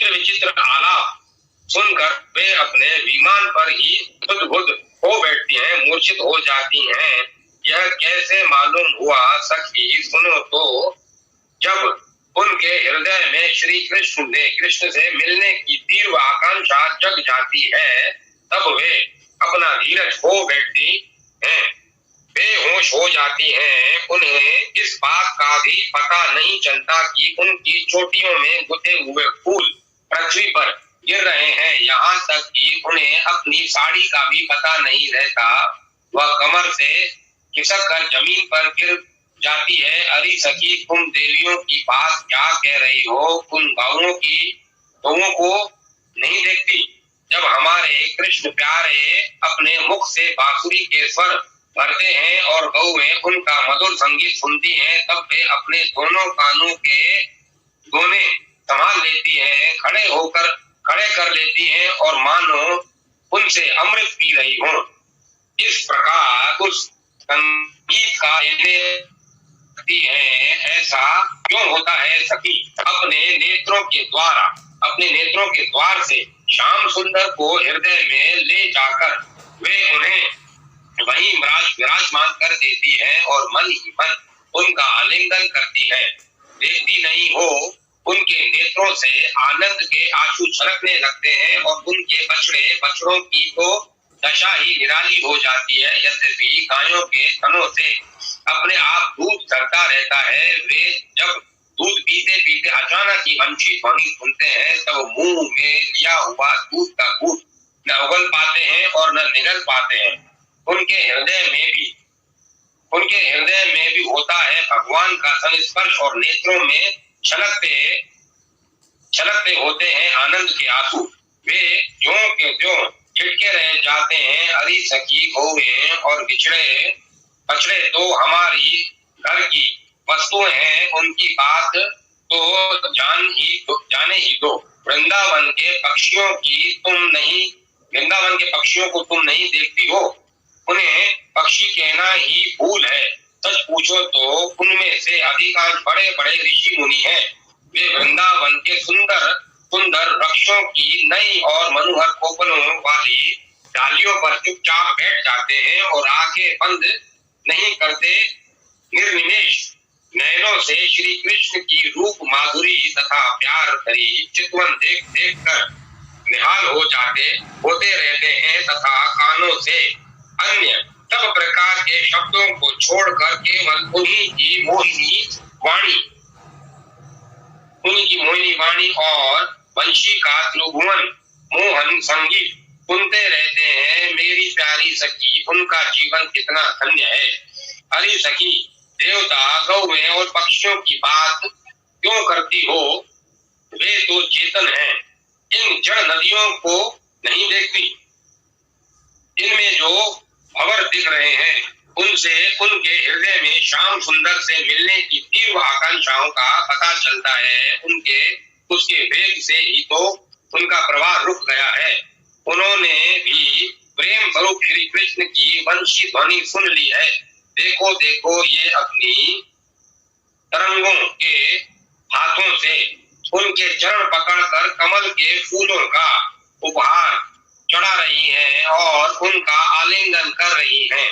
विचित्र आलाप सुनकर वे अपने विमान पर ही बुद्ध हो बैठती हैं, मूर्छित हो जाती हैं। यह कैसे मालूम हुआ सखी, सुनो तो। जब उनके हृदय में श्री कृष्ण से मिलने की तीव्र आकांक्षा जग जाती है, तब वे अपना धीरज खो बैठती हैं, बेहोश हो जाती हैं। उन्हें इस बात का भी पता नहीं चलता कि उनकी चोटियों में गुथे हुए फूल पृथ्वी पर गिर रहे हैं। यहाँ तक कि उन्हें अपनी साड़ी का भी पता नहीं रहता। वह कमर से खिसक कर जमीन पर गिर जाती है। अरे सखी, तुम देवियों की बात क्या कह रही हो? उन गौओं को नहीं देखती? जब हमारे कृष्ण प्यारे अपने मुख से बांसुरी के स्वर भरते हैं और गौएं उनका मधुर संगीत सुनती हैं, तब वे अपने दोनों कानों के दोने संभाल लेती हैं, खड़े कर लेती हैं और मानो उनसे अमृत पी रही हो। इस प्रकार उस संगीत का है। ऐसा क्यों होता है सखी? अपने नेत्रों के द्वार से श्याम सुंदर को हृदय में ले जाकर वे उन्हें वहीं विराजमान कर देती है और मन ही मन उनका आलिंगन करती है। देखती नहीं हो, उनके नेत्रों से आनंद के आंसू छलकने लगते हैं और उनके बछड़ों की तो दशा ही निराली हो जाती है। यद्यपि गायों के थनों से अपने आप दूध झरता रहता है, वे जब दूध पीते पीते अचानक ही वंशी ध्वनि सुनते हैं, तब मुंह में लिया हुआ दूध का घूंट न उगल पाते हैं और न निगल पाते हैं। उनके हृदय में भी होता है भगवान का संस्पर्श और नेत्रों में छलकते होते हैं आनंद के आंसू। वे ज्यों के त्यों चिटके रह जाते हैं। अरे सखी, गौएं और बछड़े तो हमारी घर की वस्तुएं हैं, उनकी बात तो जाने ही दो। वृंदावन के पक्षियों को तुम नहीं देखती हो। उन्हें पक्षी कहना ही भूल है। सच पूछो तो उनमें से अधिकांश बड़े बड़े ऋषि मुनि हैं। वे वृंदावन के सुंदर वृक्षों की नई और मनोहर कोपलों वाली डालियों पर चुपचाप बैठ जाते हैं और आंखें बंद नहीं करते। निर्निमेष नयनों से श्री कृष्ण की रूप माधुरी तथा प्यार भरी चितवन देख देख कर निहाल होते रहते हैं तथा कानों से अन्य सब प्रकार के शब्दों को छोड़कर केवल उन्हीं की मोहिनी वाणी और वंशी का त्रिभुवन मोहन संगीत सुनते रहते हैं। मेरी प्यारी सखी, उनका जीवन कितना धन्य है। अरे सखी, देवता गौएं और पक्षियों की बात क्यों करती हो? वे तो चेतन हैं, इन जड़ नदियों को नहीं देखती। इनमें जो भंवर दिख रहे हैं, उनसे उनके हृदय में श्याम सुंदर से मिलने की तीव्र आकांक्षाओं का पता चलता है। उसके वेग से ही तो उनका प्रवाह रुक गया है। उन्होंने भी प्रेम स्वरूप श्री कृष्ण की वंशी ध्वनि सुन ली है। देखो देखो, ये अपनी तरंगों के हाथों से उनके चरण पकड़कर कमल के फूलों का उपहार चढ़ा रही हैं और उनका आलिंगन कर रही हैं।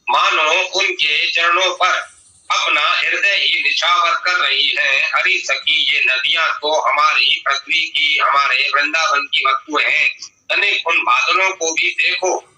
मानो उनके चरणों पर अपना हृदय ही निछावर कर रही है। अरे सखी, ये नदियां तो हमारी पृथ्वी की, हमारे वृंदावन की वस्तु हैं। तनिक उन बादलों को भी देखो।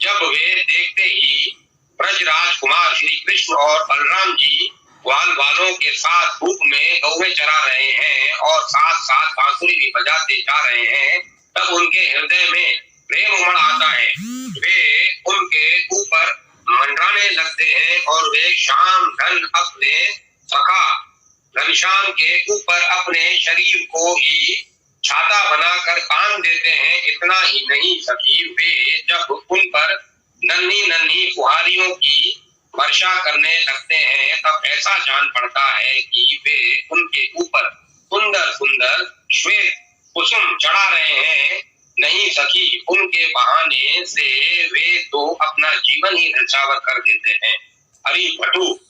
जब वे देखते ही ब्रजराज कुमार श्री कृष्ण और बलराम जी ग्वाल वालों के साथ धूप में गौवे चरा रहे हैं और साथ साथ बांसुरी भी बजाते जा रहे हैं, तब उनके हृदय में प्रेम उमड़ आता है। वे उनके ऊपर मंडराने लगते हैं और वे श्याम धन अपने सखा घनश्याम के ऊपर अपने शरीर को ही छाता बनाकर बांध देते हैं। इतना ही नहीं सखी, वे जब उन पर नन्ही नन्ही फुहारियों की वर्षा करने लगते हैं, तब ऐसा जान पड़ता है कि वे उनके ऊपर सुंदर सुंदर श्वेत कुसुम चढ़ा रहे हैं। नहीं सखी, उनके बहाने से वे तो अपना जीवन ही न्यौछावर कर देते हैं। अरे भटू,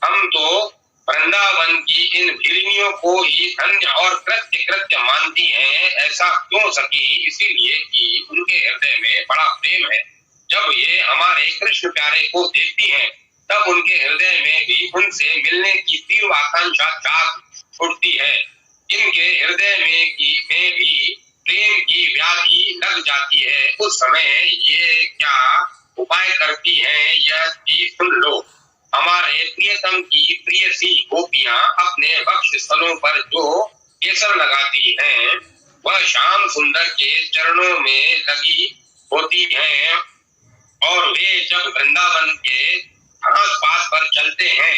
हम तो वृंदावन की इन भिरिनियों को ही धन्य और कृत्य कृत्य मानती हैं। ऐसा क्यों सखी? इसीलिए कि उनके हृदय में बड़ा प्रेम है। जब ये हमारे कृष्ण प्यारे को देखती हैं, तब उनके हृदय में भी उनसे मिलने की तीव्र आकांक्षा जाग उठती है। इनके हृदय में भी प्रेम की व्याधि लग जाती है। उस समय ये क्या उपाय करती हैं, यह भी सुन लो। हमारे प्रियतम की प्रियसी गोपियां अपने वक्ष स्थलों पर जो केसर लगाती हैं, वह श्याम सुंदर के चरणों में लगी होती हैं, और वे जब वृंदावन के आस पास पर चलते हैं,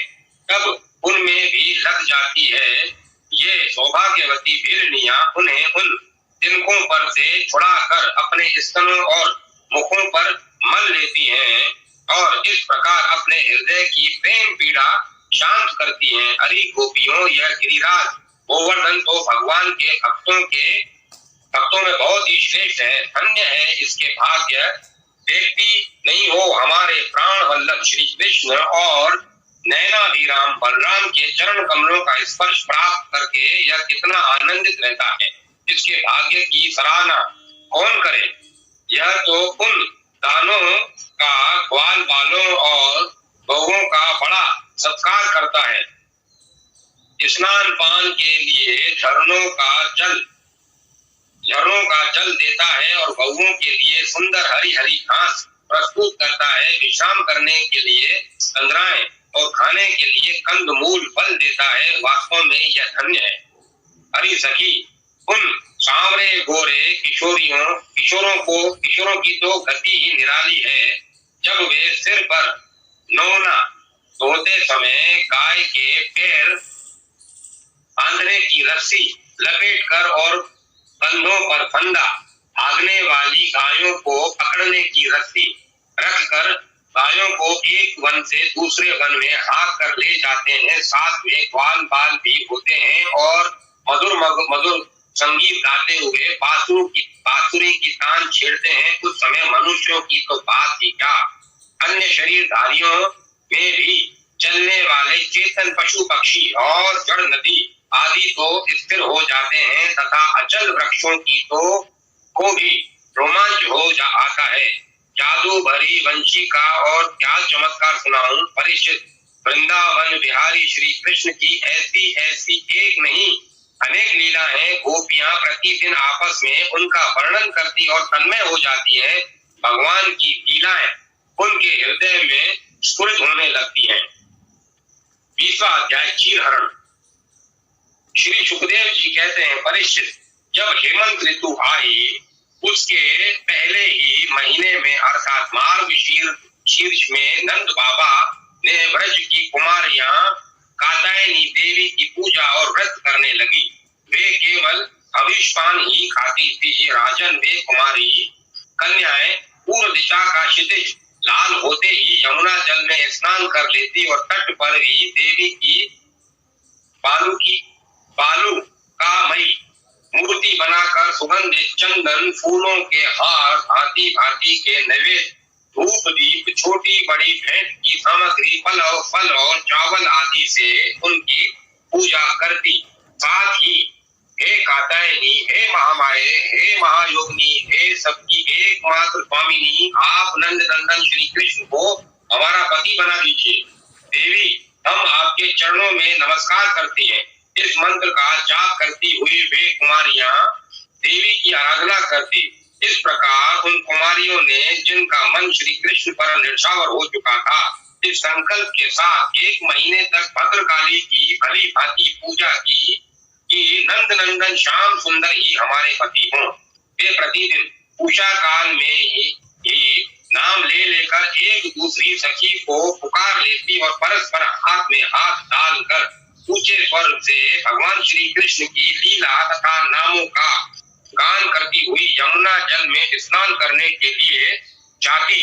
तब उनमें भी लग जाती है। ये सौभाग्यवती भिरनियां उन्हें उन तिनकों पर से छुड़ाकर अपने स्तनों और मुखों पर मल लेती हैं और इस प्रकार अपने हृदय की प्रेम पीड़ा शांत करती हैं। अरे गोपियों, यह गिरिराज गोवर्धन तो भगवान के भक्तों में बहुत ही श्रेष्ठ है। धन्य है इसके भाग्य। देखती नहीं हो, हमारे प्राण वल्लभ श्री कृष्ण और नैनाभिराम बलराम के चरण कमलों का स्पर्श प्राप्त करके यह कितना आनंदित रहता है। इसके भाग्य की सराहना कौन करे? यह तो उन दानों का, ग्वाल बालों और गौओं का बड़ा सत्कार करता है। स्नान पान के लिए झरनों का जल देता है और गौओं के लिए सुंदर हरी हरी घास प्रस्तुत करता है। विश्राम करने के लिए संग्राएं और खाने के लिए कंद मूल फल देता है। वास्तव में यह धन्य है। अरे सखी, उन सांवरे गोरे किशोरों की तो गति ही निराली है। जब वे सिर पर नौना धोते समय गाय के पैर बांधने की रस्सी लपेटकर और कंधों पर फंदा, भागने वाली गायों को पकड़ने की रस्सी रखकर गायों को एक वन से दूसरे वन में हाँक कर ले जाते हैं। साथ में ग्वाल बाल भी होते हैं और मधुर संगीत गाते हुए बांसुरी की तान छेड़ते हैं। उस समय मनुष्यों की तो बात ही क्या, अन्य शरीरधारियों में भी चलने वाले चेतन पशु पक्षी और जड़ नदी आदि तो स्थिर हो जाते हैं तथा अचल वृक्षों की को भी रोमांच हो आता है। जादू भरी वंशी का और क्या चमत्कार सुनाऊं परीक्षित। वृंदावन बिहारी श्री कृष्ण की ऐसी एक नहीं अनेक लीला है। गोपियां प्रतिदिन आपस में उनका वर्णन करती और तन्मय हो जाती है। भगवान की लीलाएं उनके हृदय में स्फुरित होने लगती हैं। 20वां अध्याय चीरहरण। श्री सुखदेव जी कहते हैं, परीक्षित, जब हेमंत ऋतु आई उसके पहले ही महीने में अर्थात मार्ग शीर्ष में नंद बाबा ने ब्रज की कुमारियां कात्यायनी देवी की पूजा और व्रत करने लगी। वे केवल अविष्पान ही खाती थी। राजन, वे कुमारी कन्याएं पूर्व दिशा का क्षितिज लाल होते ही यमुना जल में स्नान कर लेती और तट पर ही देवी की बालू का मई मूर्ति बनाकर सुगंधित चंदन फूलों के हार, भांति भांति के नैवेद्य, धूप दीप, छोटी बड़ी भेंट की सामग्री, फल और चावल आदि से उनकी पूजा करती। साथ ही हे कात्यायनी, हे महामाये, हे महायोगिनी, हे सबकी एकमात्र स्वामिनी, आप नंद नंदन श्री कृष्ण को हमारा पति बना दीजिए। देवी, हम आपके चरणों में नमस्कार करती हैं। इस मंत्र का जाप करती हुई वे कुमारियां देवी की आराधना करती। इस प्रकार उन कुमारियों ने, जिनका मन श्री कृष्ण पर निछावर हो चुका था, इस संकल्प के साथ 1 महीने तक भद्रकाली की भली भांति पूजा की कि नंद नंदन श्याम सुंदर ही हमारे पति हों। वे प्रतिदिन उषा काल में ही नाम ले लेकर एक दूसरी सखी को पुकार लेती और परस्पर हाथ में हाथ डालकर ऊंचे स्वर से भगवान श्री कृष्ण की लीला तथा नामों का गान करती हुई यमुना जल में स्नान करने के लिए जाती।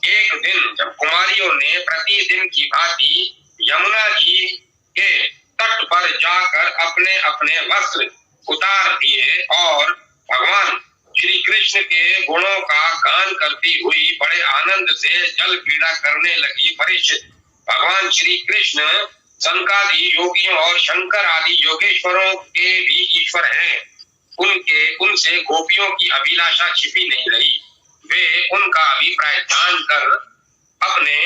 एक दिन जब कुमारियों ने प्रतिदिन की भांति यमुना जी के तट पर जाकर अपने अपने वस्त्र उतार दिए और भगवान श्री कृष्ण के गुणों का गान करती हुई बड़े आनंद से जल क्रीड़ा करने लगी। परीक्षित, भगवान श्री कृष्ण संकादि योगियों और शंकर आदि योगेश्वरों के भी ईश्वर हैं। उनसे गोपियों की अभिलाषा छिपी नहीं रही। वे उनका अभिप्राय जानकर अपने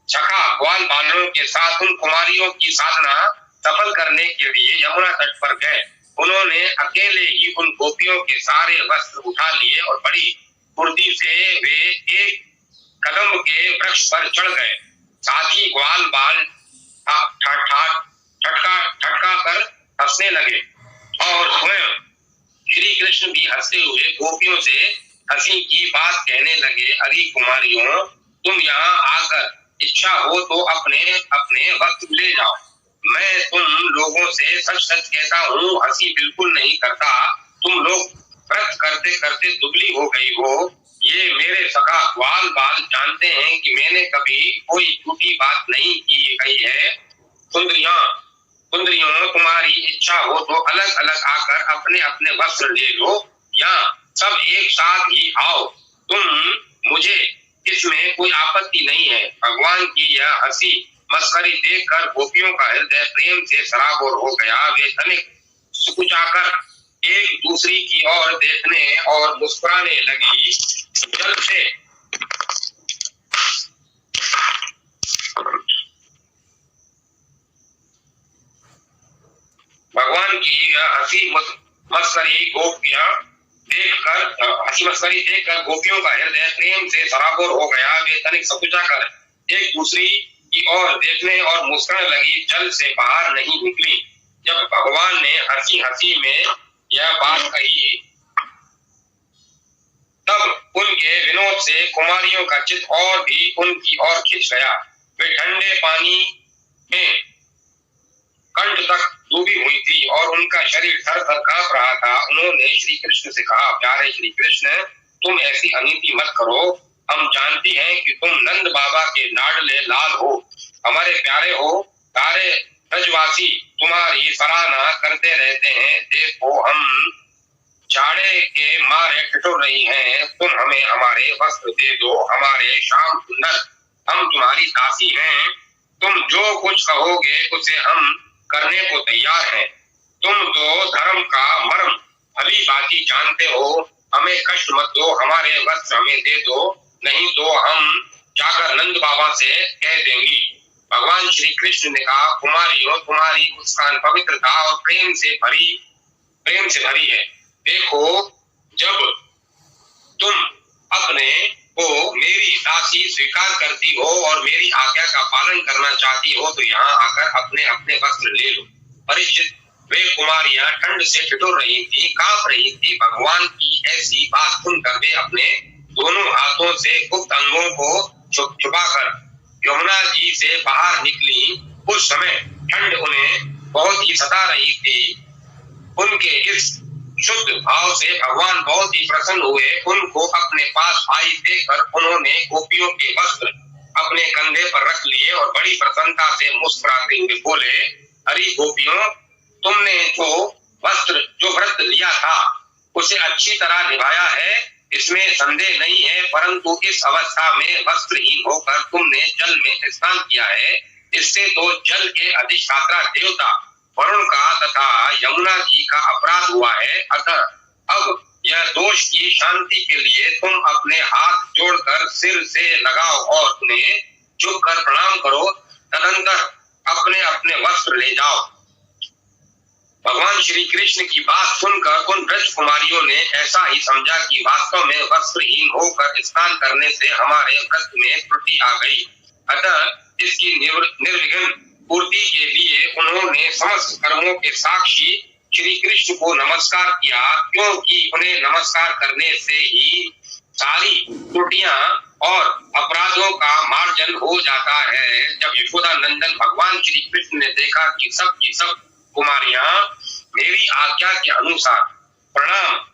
सखा ग्वाल बालों के साथ उन कुमारियों की साधना सफल करने के लिए यमुना तट पर गए। उन्होंने अकेले ही उन गोपियों के सारे वस्त्र उठा लिए और बड़ी फुर्ती से वे एक कदम के वृक्ष पर चढ़ गए। साथ ही ग्वाल बाल ठटका कर हंसने लगे और स्वयं श्री कृष्ण भी हंसते हुए गोपियों से हंसी की बात कहने लगे। अरे कुमारियों, तुम यहाँ आकर इच्छा हो तो अपने अपने वस्त्र ले जाओ। मैं तुम लोगों से सच सच कहता हूँ, हंसी बिल्कुल नहीं करता। तुम लोग व्रत करते करते दुबली हो गई हो। ये मेरे सखा ग्वाल बाल जानते हैं कि मैंने कभी कोई झूठी बात नहीं की गई है। सुंदरियों, तुम्हारी इच्छा हो तो अलग अलग आकर अपने अपने वस्त्र ले लो या सब एक साथ ही आओ। मुझे इसमें कोई आपत्ति नहीं है। भगवान की यह हंसी मस्करी देखकर गोपियों का हृदय प्रेम से सराबोर हो गया। वे तनिक सुकुचाकर एक दूसरी की ओर देखने और मुस्कुराने लगी। जल से भगवान की यह हंसी मस्करी देखकर गोपियों का हृदय प्रेम से सराबोर हो गया। वे तनिक सकुचाकर एक दूसरी की ओर देखने और मुस्कुराने लगी। जल से बाहर नहीं निकली। जब भगवान ने हंसी हंसी में यह बात कही तब उनके विनोद से कुमारियों का चित्त और भी उनकी ओर खिंच गया। वे ठंडे पानी में कंठ तक डूबी हुई थी और उनका शरीर थर थर कांप रहा था। उन्होंने श्री कृष्ण से कहा, प्यारे श्री कृष्ण, तुम ऐसी अनीति मत करो। हम जानती हैं कि तुम नंद बाबा के लाडले लाल हो, हमारे प्यारे हो। सारे ब्रजवासी तुम्हारी सराहना करते रहते हैं। देखो, हम जाड़े के मारे ठिठुर रही हैं। तुम हमें हमारे वस्त्र दे दो, हमारे श्याम सुंदर, हम तुम्हारी दासी हैं। तुम जो कुछ कहोगे उसे हम करने को तैयार हैं। तुम तो धर्म का मर्म भली भांति जानते हो। हमें कष्ट मत दो, हमारे वस्त्र हमें दे दो, नहीं तो हम जाकर नंद बाबा से कह देंगी। भगवान श्री कृष्ण ने कहा, कुमारियों, तुम्हारी मुस्कान पवित्रता और प्रेम से भरी है। देखो, जब तुम अपने को मेरी दासी स्वीकार करती हो और मेरी आज्ञा का पालन करना चाहती हो तो यहाँ आकर अपने अपने वस्त्र ले लो। परीक्षित, वे कुमारियां ठंड से ठिठुर रही थी, कांप रही थी। भगवान की ऐसी बात सुनकर वे अपने दोनों हाथों से गुप्त अंगों को छुपाकर यमुना जी से बाहर निकली। उस समय ठंड उन्हें बहुत ही सता रही थी। उनके इस शुद्ध भाव से भगवान बहुत ही प्रसन्न हुए। उनको अपने पास आई देखकर उन्होंने गोपियों के वस्त्र अपने कंधे पर रख लिए और बड़ी प्रसन्नता से मुस्कुराते हुए बोले, अरे गोपियों, तुमने जो व्रत लिया था उसे अच्छी तरह निभाया है, इसमें संदेह नहीं है। परंतु इस अवस्था में वस्त्रहीन होकर तुमने जल में स्नान किया है। इससे तो जल के अधिष्ठाता देवता वरुण का तथा यमुना जी का अपराध हुआ है। अतः अब यह दोष की शांति के लिए तुम अपने हाथ जोड़कर सिर से लगाओ और उन्हें झुक कर प्रणाम करो, तदंतर अपने अपने वस्त्र ले जाओ। भगवान श्री कृष्ण की बात सुनकर उन ब्रज कुमारियों ने ऐसा ही समझा कि वास्तव में वस्त्रहीन होकर स्नान करने से हमारे व्रत में त्रुटि आ गई। अतः इसकी निर्विघ्न पूर्ति के लिए उन्होंने समस्त कर्मों के साक्षी श्री कृष्ण को नमस्कार किया, क्योंकि उन्हें नमस्कार करने से ही सारी त्रुटियां और अपराधों का मार्जन हो जाता है। जब यशोदा नंदन भगवान श्री कृष्ण ने देखा कि सब की सब कुमारियां मेरी आज्ञा के अनुसार प्रणाम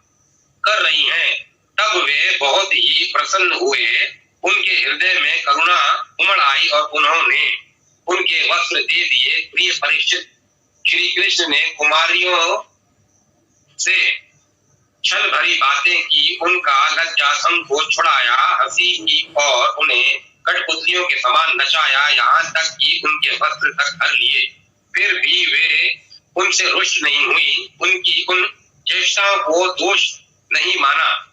कर रही हैं, तब वे बहुत ही प्रसन्न हुए। उनके हृदय में करुणा उमड़ आई और उन्होंने उनके वस्त्र दे दिए। प्रिय परीक्षित, श्री कृष्ण ने कुमारियों से छल भरी बातें की, उनका लज्जा संकोच छुड़ाया, हंसी की और उन्हें कठपुतलियों के समान नचाया, यहाँ तक कि उनके वस्त्र तक हर लिए। फिर भी वे उनसे रुष्ट नहीं हुई। उनकी उन चेष्टाओं को दोष नहीं माना,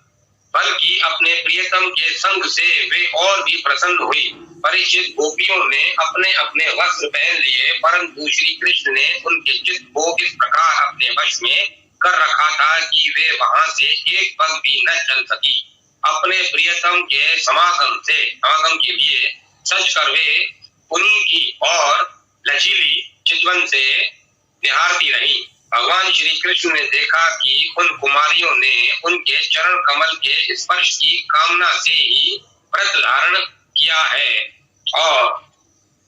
बल्कि अपने प्रियतम के संग से वे और भी प्रसन्न हुई। परीक्षित, गोपियों ने अपने अपने वस्त्र पहन लिए, परंतु श्री कृष्ण ने उनके चित्त को इस प्रकार अपने वश में कर रखा था कि वे वहां से एक पग भी न चल सकी। अपने प्रियतम के समागम के लिए सज कर वे उन्हीं की और लचीली चितवन से निहारती रही। भगवान श्री कृष्ण ने देखा कि उन कुमारियों ने उनके चरण कमल के स्पर्श की कामना से ही व्रत धारण किया है और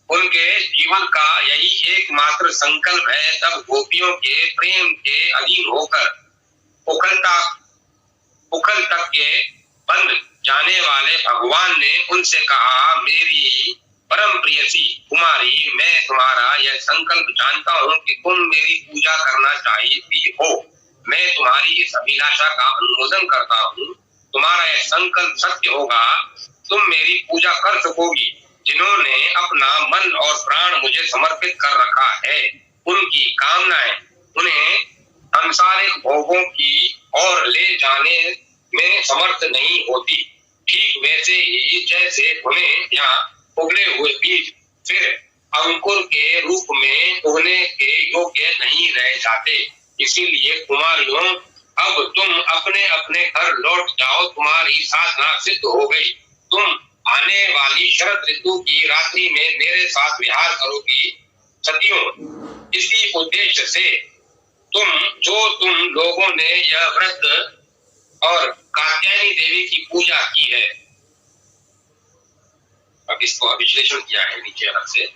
उनके जीवन का यही एकमात्र संकल्प है। तब गोपियों के प्रेम के अधीन होकर उखल तक के बंध जाने वाले भगवान ने उनसे कहा, मेरी परम प्रियसी कुमारी, मैं तुम्हारा यह संकल्प जानता हूँ कि तुम मेरी पूजा करना चाहती हो। मैं तुम्हारी इस अभिलाषा का अनुमोदन करता हूँ। तुम्हारा यह संकल्प सत्य होगा, तुम मेरी पूजा कर सकोगी। जिन्होंने अपना मन और प्राण मुझे समर्पित कर रखा है, उनकी कामनाएं उन्हें सांसारिक भोगों की ओर ले जाने में समर्थ नहीं होती। ठीक वैसे ही जैसे उन्हें यहाँ उगले हुए बीज फिर अंकुर के रूप में उगने के योग्य नहीं रह जाते। इसीलिए कुमारियों, अब तुम अपने अपने घर लौट जाओ, तुम्हारी साधना सिद्ध हो गई। तुम आने वाली शरद ऋतु की रात्रि में मेरे साथ विहार करोगी। सतियों, इसी उद्देश्य से तुम लोगों ने यह व्रत और कात्यायनी देवी की पूजा की है। अब इसको विश्लेषण किया है नीचे अलग से।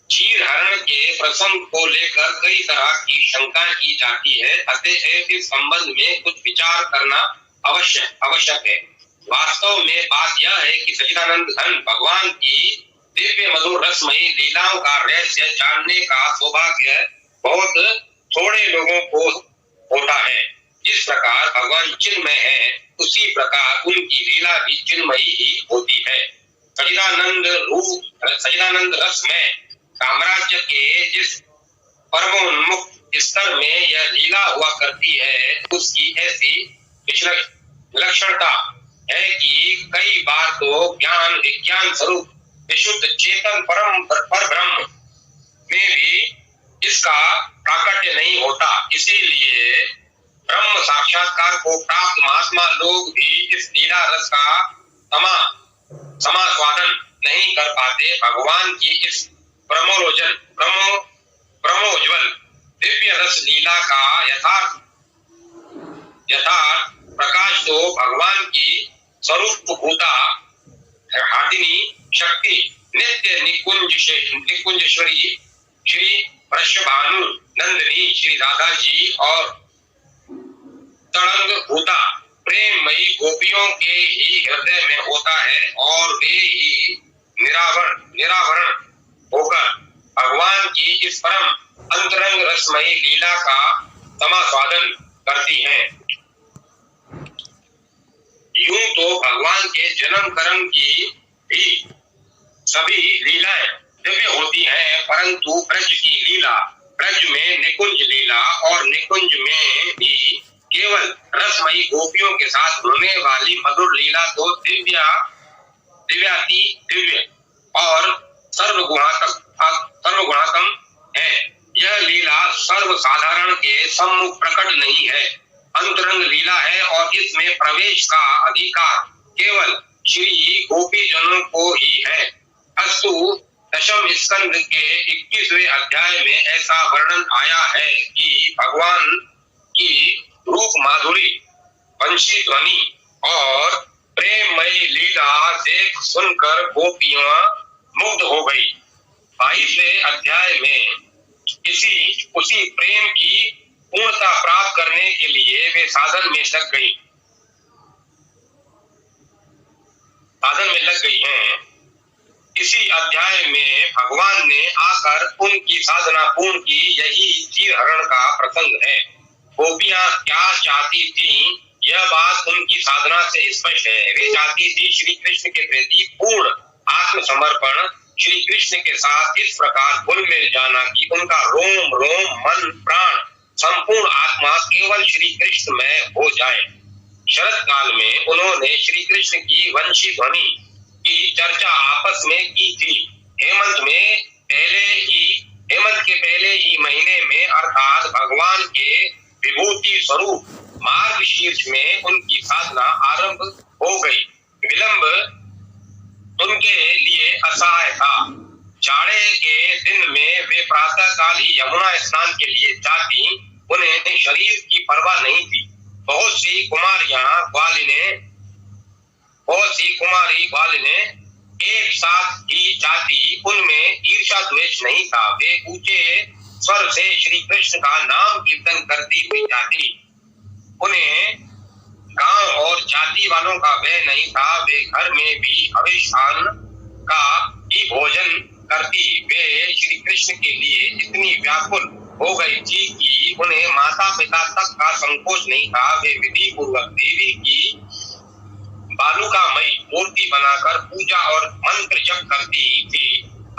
क्षीर हरण के प्रसंग को लेकर कई तरह की शंका की जाती है, अतः इस संबंध में कुछ विचार करना आवश्यक है। वास्तव में बात यह है कि सच्चिदानंद घन भगवान की दिव्य मधुर रसमयी लीलाओं का रहस्य जानने का सौभाग्य बहुत थोड़े लोगों को होता है। जिस प्रकार भगवान चिन्मय है, उसी प्रकार उनकी लीला भी चिन्मयी ही होती है। सच्चिदानंद रस में साम्राज्य के जिस परमोन्मुख स्तर में यह लीला हुआ करती है, उसकी ऐसी विलक्षणता है कि कई बार तो ज्ञान विज्ञान स्वरूप विशुद्ध चेतन परम ब्रह्म में भी इसका प्राकट्य नहीं होता। इसीलिए ब्रह्म साक्षात्कार को प्राप्त महात्मा लोग भी इस लीला रस का समास्वादन नहीं कर पाते। भगवान की इस ब्रह्मोज्वल दिव्य रस लीला का यथार्थ प्रकाश तो भगवान की स्वरूप भूता हादिनी शक्ति नित्य निकुंजेश्वरी श्री वृषभानु नंदिनी श्री राधा जी और तड़ंग भूता प्रेममयी गोपियों के ही हृदय में होता है और वे ही निरावरण होकर भगवान की इस परम अंतरंग रसमयी लीला का समास्वादन करती हैं। यूं तो भगवान के जन्म कर्म की भी सभी लीलाएं दिव्य होती हैं, परंतु ब्रज की लीला, ब्रज में निकुंज लीला और निकुंज में भी केवल रसमयी गोपियों के साथ होने वाली मधुर लीला तो दिव्य और सर्वगुणात्म है। यह लीला सर्वसाधारण के सम्मुख प्रकट नहीं है, अंतरंग लीला है और इसमें प्रवेश का अधिकार केवल श्री गोपी जनों को ही है। अस्तु दशम स्कंद के 21वें अध्याय में ऐसा वर्णन आया है कि भगवान की रूप माधुरी, वंशी ध्वनि और प्रेममयी लीला देख सुनकर गोपियां मुग्ध हो गई। 22वें अध्याय में उसी प्रेम की पूर्णता प्राप्त करने के लिए वे साधन में लग गई हैं। इसी अध्याय में भगवान ने आकर उनकी साधना पूर्ण की। यही चीरहरण का प्रसंग है। गोपियां क्या चाहती थीं, यह बात उनकी साधना से स्पष्ट है। वे चाहती थी श्री कृष्ण के प्रति पूर्ण आत्मसमर्पण, श्री कृष्ण के साथ इस प्रकार घुल मिल जाना कि उनका रोम रोम, मन प्राण, संपूर्ण आत्मा केवल श्री कृष्ण में हो जाए। शरद काल में उन्होंने श्री कृष्ण की वंशी ध्वनि की चर्चा आपस में की थी। हेमंत के पहले ही महीने में अर्थात भगवान के विभूति स्वरूप मार्गशीर्ष में उनकी साधना आरंभ हो गई। विलंब उनके लिए असहाय था। जाड़े के दिन में वे प्रातः काल ही यमुना स्नान के लिए जाती। उन्हें शरीर की परवाह नहीं थी। बहुत सी कुमारी ग्वालिनें एक साथ ही जाती। उनमें ईर्ष्या द्वेष नहीं था। वे ऊंचे स्वर से श्री कृष्ण का नाम कीर्तन करती हुई जाती। उन्हें गांव और जाति वालों का भय नहीं था। वे घर में भी हविष्यान्न का ही भोजन करती। वे श्री कृष्ण के लिए इतनी व्याकुल हो गई थी कि उन्हें माता पिता तक का संकोच नहीं था। वे विधि पूर्वक देवी की बालुकामयी मूर्ति बनाकर पूजा और मंत्र जप करती थी।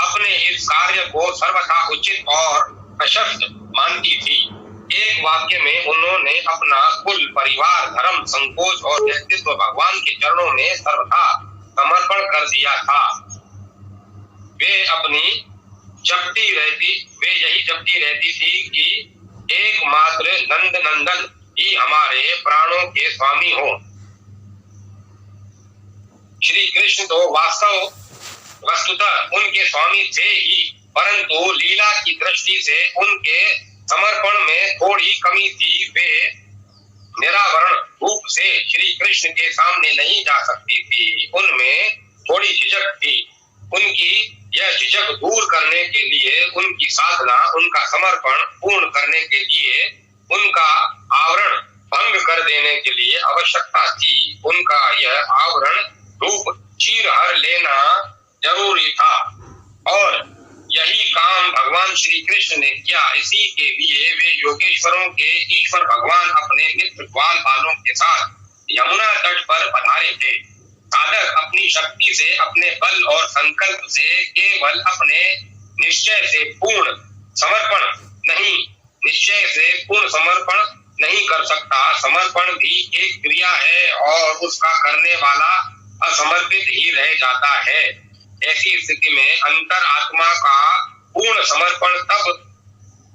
अपने इस कार्य को सर्वथा उचित और प्रशस्त मानती थी। एक वाक्य में उन्होंने अपना कुल, परिवार, धर्म, संकोच और व्यक्तित्व भगवान के चरणों में सर्वथा समर्पण कर दिया था। वे यही जपती रहती थी कि एकमात्र नंद नंदन ही हमारे प्राणों के स्वामी हो। श्री कृष्ण तो वस्तुतः उनके स्वामी थे ही, परंतु लीला की दृष्टि से उनके समर्पण में थोड़ी कमी थी। वे निरावरण रूप से श्री कृष्ण के सामने नहीं जा सकती थी। उनमें थोड़ी झिझक थी। उनकी यह झिझक दूर करने के लिए, उनकी साधना, उनका समर्पण पूर्ण करने के लिए, उनका आवरण भंग कर देने के लिए आवश्यकता थी। उनका यह आवरण रूप चीरहर लेना जरूरी था और यही काम भगवान श्री कृष्ण ने किया। इसी के लिए वे योगेश्वरों के ईश्वर भगवान अपने मित्र ग्वाल बालों के साथ यमुना तट पर पधारे थे। साधक अपनी शक्ति से, अपने बल और संकल्प से केवल अपने निश्चय से पूर्ण समर्पण नहीं कर सकता। समर्पण भी एक क्रिया है और उसका करने वाला असमर्पित ही रह जाता है। ऐसी स्थिति में अंतर आत्मा का पूर्ण समर्पण तब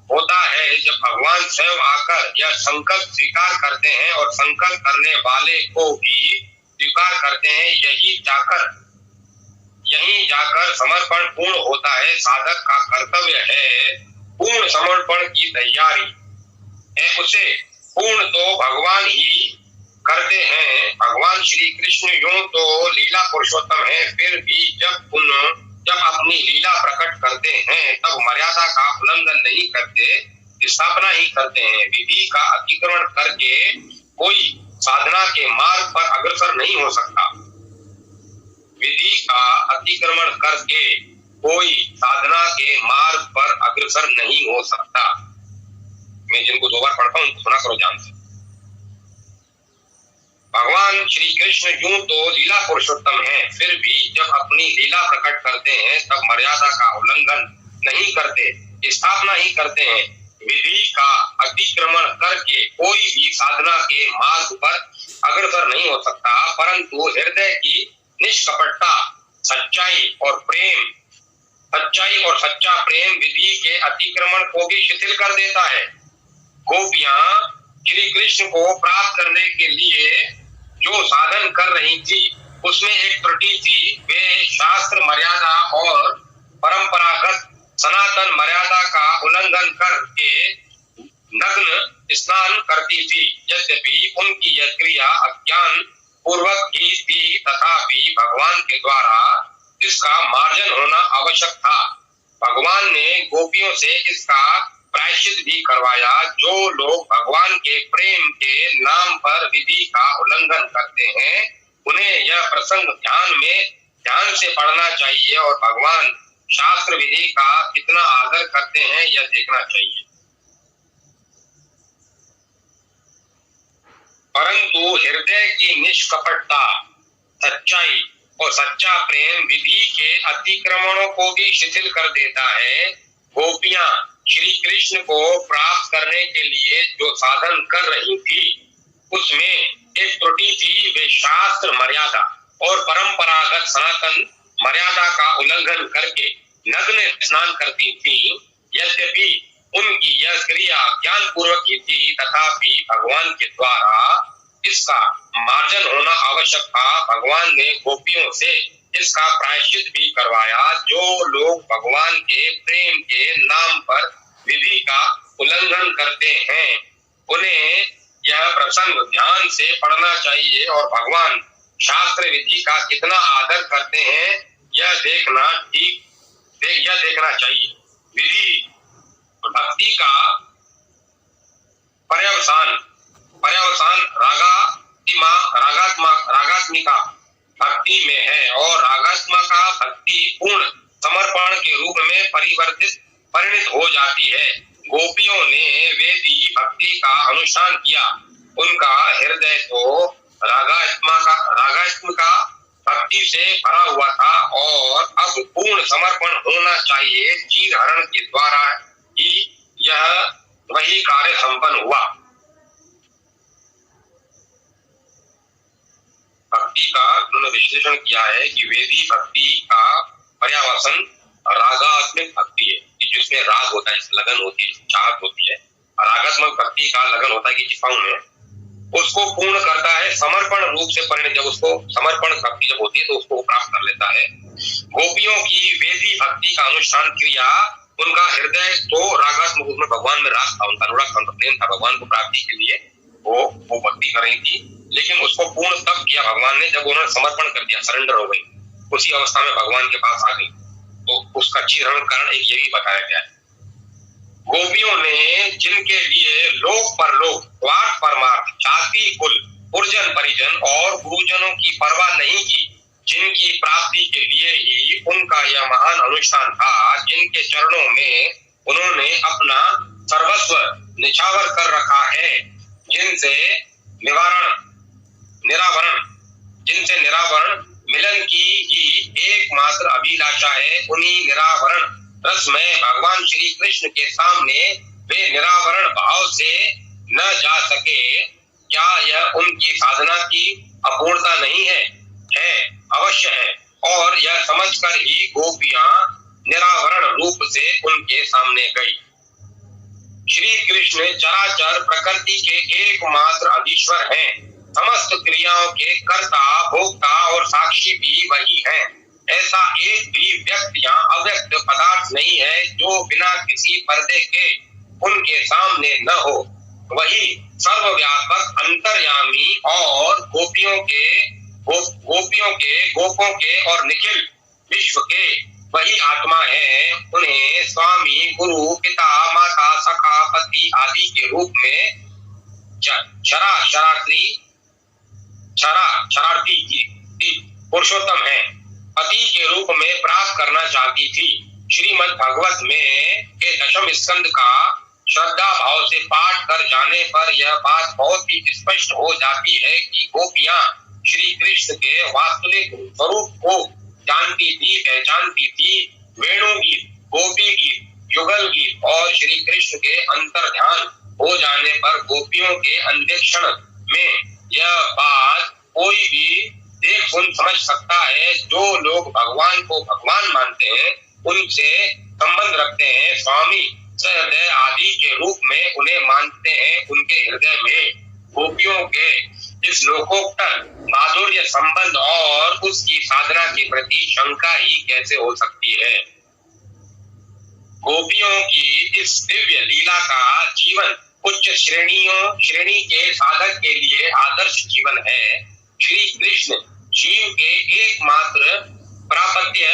होता है जब भगवान स्वयं आकर यह संकल्प स्वीकार करते हैं और संकल्प करने वाले को भी स्वीकार करते हैं। यहीं जाकर समर्पण पूर्ण होता है। साधक का कर्तव्य है पूर्ण समर्पण की तैयारी है। उसे पूर्ण तो भगवान ही करते हैं। भगवान श्री कृष्ण यूं तो लीला पुरुषोत्तम है, फिर भी जब अपनी लीला प्रकट करते हैं तब मर्यादा का उल्लंघन नहीं करते, स्थापना ही करते हैं। विधि का अतिक्रमण करके कोई साधना के मार्ग पर अग्रसर नहीं हो सकता। विधि का अतिक्रमण करके कोई साधना के मार्ग पर अग्रसर नहीं हो सकता। मैं जिनको 2 बार पढ़ता हूं उनको सुना करो ध्यान से। भगवान श्री कृष्ण यूं तो लीला पुरुषोत्तम हैं, फिर भी जब अपनी लीला प्रकट करते हैं तब मर्यादा का उल्लंघन नहीं करते, स्थापना ही करते हैं। विधि का अतिक्रमण करके कोई भी साधना के मार्ग पर अग्रसर नहीं हो सकता, परंतु हृदय की निष्कपटता, सच्चाई और प्रेम सच्चाई और सच्चा प्रेम विधि के अतिक्रमण को भी शिथिल कर देता है। गोपियां श्री कृष्ण को प्राप्त करने के लिए जो साधन कर रही थी उसमें एक त्रुटि थी। वे शास्त्र मर्यादा और परंपरागत सनातन मर्यादा का उल्लंघन करके नग्न स्नान करती थी। यद्यपि उनकी यह क्रिया अज्ञान पूर्वक ही थी, तथापि भगवान के द्वारा इसका मार्जन होना आवश्यक था। भगवान ने गोपियों से इसका प्रायश्चित भी करवाया। जो लोग भगवान के प्रेम के नाम पर विधि का उल्लंघन करते हैं उन्हें यह प्रसंग ध्यान से पढ़ना चाहिए और भगवान शास्त्र विधि का कितना आदर करते हैं यह देखना चाहिए। परंतु हृदय की निष्कपटता, सच्चाई और सच्चा प्रेम विधि के अतिक्रमणों को भी शिथिल कर देता है। गोपियां श्री कृष्ण को प्राप्त करने के लिए जो साधन कर रही थी उसमें एक त्रुटि थी। वे शास्त्र मर्यादा और परंपरागत सनातन मर्यादा का उल्लंघन करके नग्न स्नान करती थी। यद्यपि उनकी यह क्रिया ज्ञान पूर्वक ही थी, तथापि भगवान के द्वारा इसका मार्जन होना आवश्यक था। भगवान ने गोपियों से इसका प्रायश्चित भी करवाया। जो लोग भगवान के प्रेम के नाम पर विधि का उल्लंघन करते हैं उन्हें यह प्रसंग ध्यान से पढ़ना चाहिए और भगवान शास्त्र विधि का कितना आदर करते हैं यह देखना चाहिए। विधि भक्ति का पर्यवसान रागात्मिका भक्ति में है और रागात्मिका भक्ति पूर्ण समर्पण के रूप में परिणित हो जाती है। गोपियों ने वेदी भक्ति का अनुष्ठान किया। उनका हृदय तो रागात्मिका भक्ति से भरा हुआ था और अब पूर्ण समर्पण होना चाहिए। चीर हरण के द्वारा ही यह वही कार्य संपन्न हुआ। भक्ति का उन्होंने विश्लेषण किया है कि वेदी भक्ति का पर्यावसन रागात्मक भक्ति है कि जिसमें राग होता है, लगन होती है, चाहत होती है। रागात्मक भक्ति का लगन होता है कि चिपाओं में उसको पूर्ण करता है समर्पण रूप से परिणत। जब उसको समर्पण भक्ति जब होती है तो उसको प्राप्त कर लेता है। गोपियों की वेदी भक्ति का अनुष्ठान क्रिया, उनका हृदय तो रागात्मक उसमें भगवान में राग था, उनका अनुराग था, प्रेम था भगवान को प्राप्ति के लिए। वो भक्ति कर रही थी, लेकिन उसको पूर्ण तब किया भगवान ने जब उन्होंने समर्पण कर दिया, सरेंडर हो गई। उसी अवस्था में भगवान के पास आ गई। तो उसका चीरण कारण एक ये भी बताया गया है। गोपियों ने जिनके लिए लोक परलोक, स्वार्थ परमार्थ, जाति कुल, पुरजन परिजन और गुरुजनों की परवाह नहीं की, जिनकी प्राप्ति के लिए ही उनका यह महान अनुष्ठान था, जिनके चरणों में उन्होंने अपना सर्वस्व निछावर कर रखा है, जिनसे निरावरण मिलन की ही एकमात्र अभिलाषा है। उन्हीं निरावरण रस में भगवान श्री कृष्ण के सामने वे निरावरण भाव से न जा सके। क्या यह उनकी साधना की अपूर्णता नहीं है? अवश्य है। और यह समझकर ही गोपियां निरावरण रूप से उनके सामने गई। श्री कृष्ण चराचर प्रकृति के एकमात्र अधीश्वर हैं। समस्त क्रियाओं के कर्ता, भोक्ता और साक्षी भी वही हैं। ऐसा एक भी व्यक्त या अव्यक्त पदार्थ नहीं है जो बिना किसी पर्दे के उनके सामने न हो। वही सर्वव्यापक अंतर्यामी और गोपों के और निखिल विश्व के वही आत्मा है। उन्हें स्वामी, गुरु, पिता, माता, सखा, पति आदि के रूप में शरारती पुरुषोत्तम है पति के रूप में प्राप्त करना चाहती थी। श्रीमद् भागवत में के दशम स्कंद का श्रद्धा भाव से पाठ कर जाने पर यह बात बहुत ही स्पष्ट हो जाती है कि गोपियां श्री कृष्ण के वास्तविक स्वरूप को जानती थी, पहचानती थी। वेणु गीत, गोपी गीत, युगल गीत और श्री कृष्ण के अंतर ध्यान हो जाने पर गोपियों के अन्वेषण में यह बात कोई भी देख सुन समझ सकता है। जो लोग भगवान को भगवान मानते हैं उनसे संबंध रखते हैं। स्वामी सहृदय आदि के रूप में उन्हें मानते हैं। उनके हृदय में गोपियों के इस लोकोक्त माधुर्य संबंध और उसकी साधना के प्रति शंका ही कैसे हो सकती है। गोपियों की इस दिव्य लीला का जीवन उच्च श्रेणी के साधक के लिए आदर्श जीवन है। श्री कृष्ण जीव के एकमात्र प्राप्तव्य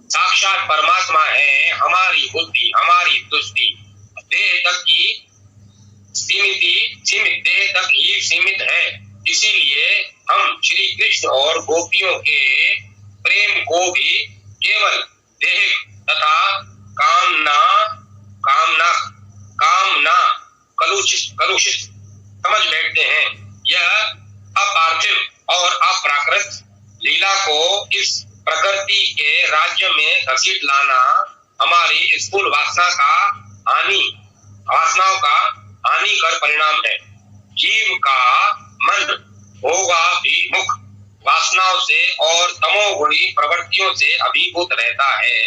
साक्षात परमात्मा है। हमारी बुद्धि, हमारी दृष्टि देह तक ही सीमित है। इसीलिए हम श्री कृष्ण और गोपियों के प्रेम को भी केवल देह तथा कामना कलुषित समझ बैठते हैं। यह अपार्थिव और अप्राकृत लीला को इस प्रकृति के राज्य में घसीट लाना हमारी स्थूल वासनाओं का हानिकर परिणाम है। जीव का मन होगा भी मुख वासनाओं से और तमोगुणी प्रवृत्तियों से अभिभूत रहता है।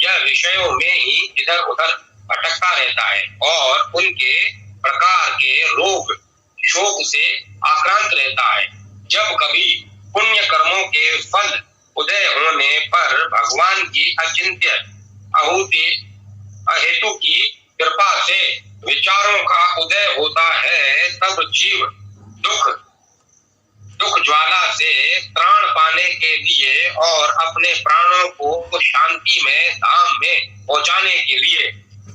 यह विषयों में ही इधर उधर भटकता रहता है और उनके प्रकार के रोग शोक से आक्रांत रहता है। जब कभी पुण्य कर्मों के फल उदय होने पर भगवान की अचिंत्य अहेतु की कृपा से विचारों का उदय होता है, तब जीव दुख ज्वाला से त्राण पाने के लिए और अपने प्राणों को शांति में धाम में पहुंचाने के लिए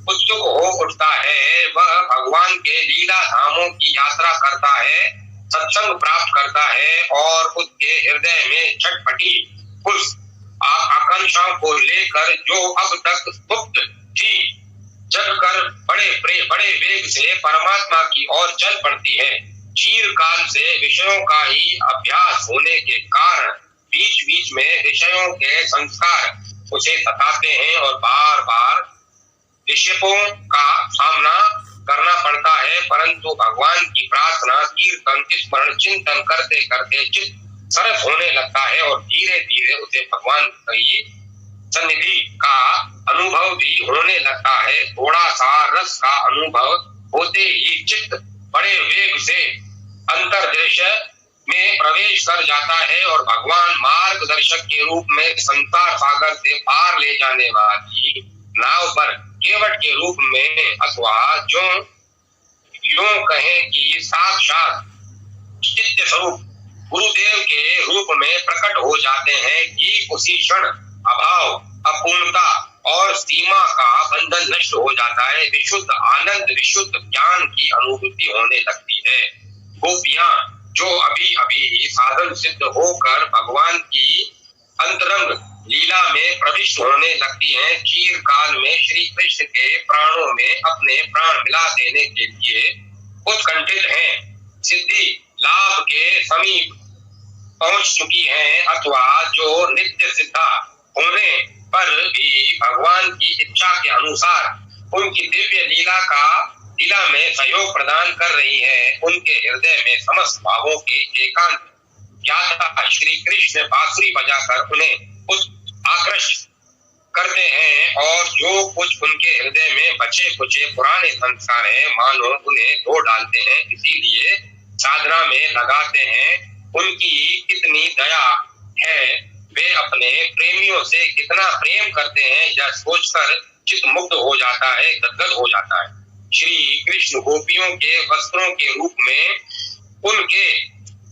उत्सुक हो उठता है। वह भगवान के लीला धामों की यात्रा करता है, सत्संग प्राप्त करता है और उसके हृदय में छटपटी उस आकांक्षाओं को लेकर जो अब तक गुप्त थी, जगकर बड़े वेग से परमात्मा की ओर चल पड़ती है। चीर काल से विषयों का ही अभ्यास होने के कारण बीच बीच में विषयों के संस्कार उसे सताते हैं और बार बार विषयों का सामना करना पड़ता है। परंतु भगवान की प्रार्थना, कीर्तन, स्मरण, चिंतन करते करते चित्त सरस होने लगता है और धीरे धीरे उसे भगवान की सन्निधि का अनुभव भी होने लगता है। थोड़ा सा रस का अनुभव होते ही चित्त बड़े वेग से अंतर्दृश्य में प्रवेश कर जाता है और भगवान मार्गदर्शक के रूप में संसार सागर से पार ले जाने वाली नाव पर केवट के रूप में अथवा जो यूं कहें कि साक्षात चित्त स्वरूप गुरुदेव के रूप में प्रकट हो जाते हैं कि उसी क्षण अभाव, अपूर्णता और सीमा का बंधन नष्ट हो जाता है। विशुद्ध आनंद, विशुद्ध ज्ञान की अनुभूति होने लगती है। गोपियां जो अभी अभी साधन सिद्ध होकर भगवान की अंतरंग लीला में प्रविष्ट होने लगती हैं, चीर काल में श्री कृष्ण के प्राणों में अपने प्राण मिला देने के लिए उत्कंठित हैं, सिद्धि लाभ के समीप पहुंच चुकी हैं अथवा जो नित्य सिद्धा होने पर भी भगवान की इच्छा के अनुसार उनकी दिव्य लीला में सहयोग प्रदान कर रही है, उनके हृदय में समस्त भावों के एकांत ज्ञाता श्री कृष्ण बांसुरी बजाकर उन्हें आकृष्ट करते हैं और जो कुछ उनके हृदय में बचे कुचे पुराने संस्कार हैं, मानो उन्हें धो डालते हैं। इसीलिए साधना में लगाते हैं। उनकी कितनी दया है, वे अपने प्रेमियों से कितना प्रेम करते हैं, यह सोचकर चित्त मुग्ध हो जाता है, गदगद हो जाता है। श्री कृष्ण गोपियों के वस्त्रों के रूप में उनके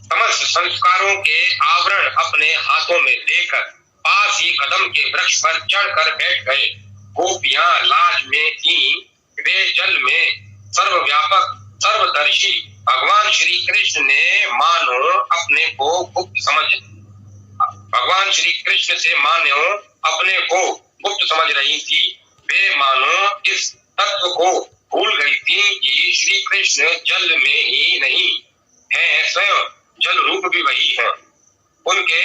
समस्त संस्कारों के आवरण अपने हाथों में लेकर पास ही कदम के वृक्ष पर चढ़कर बैठ गए। गोपियां लाज में थी, वे जल में सर्वव्यापक सर्वदर्शी भगवान श्री कृष्ण ने मानो अपने को गुप्त समझ रही थी। वे मानो इस तत्व को भूल गई थी कि श्री कृष्ण जल में ही नहीं है, स्वयं जल रूप भी वही है। उनके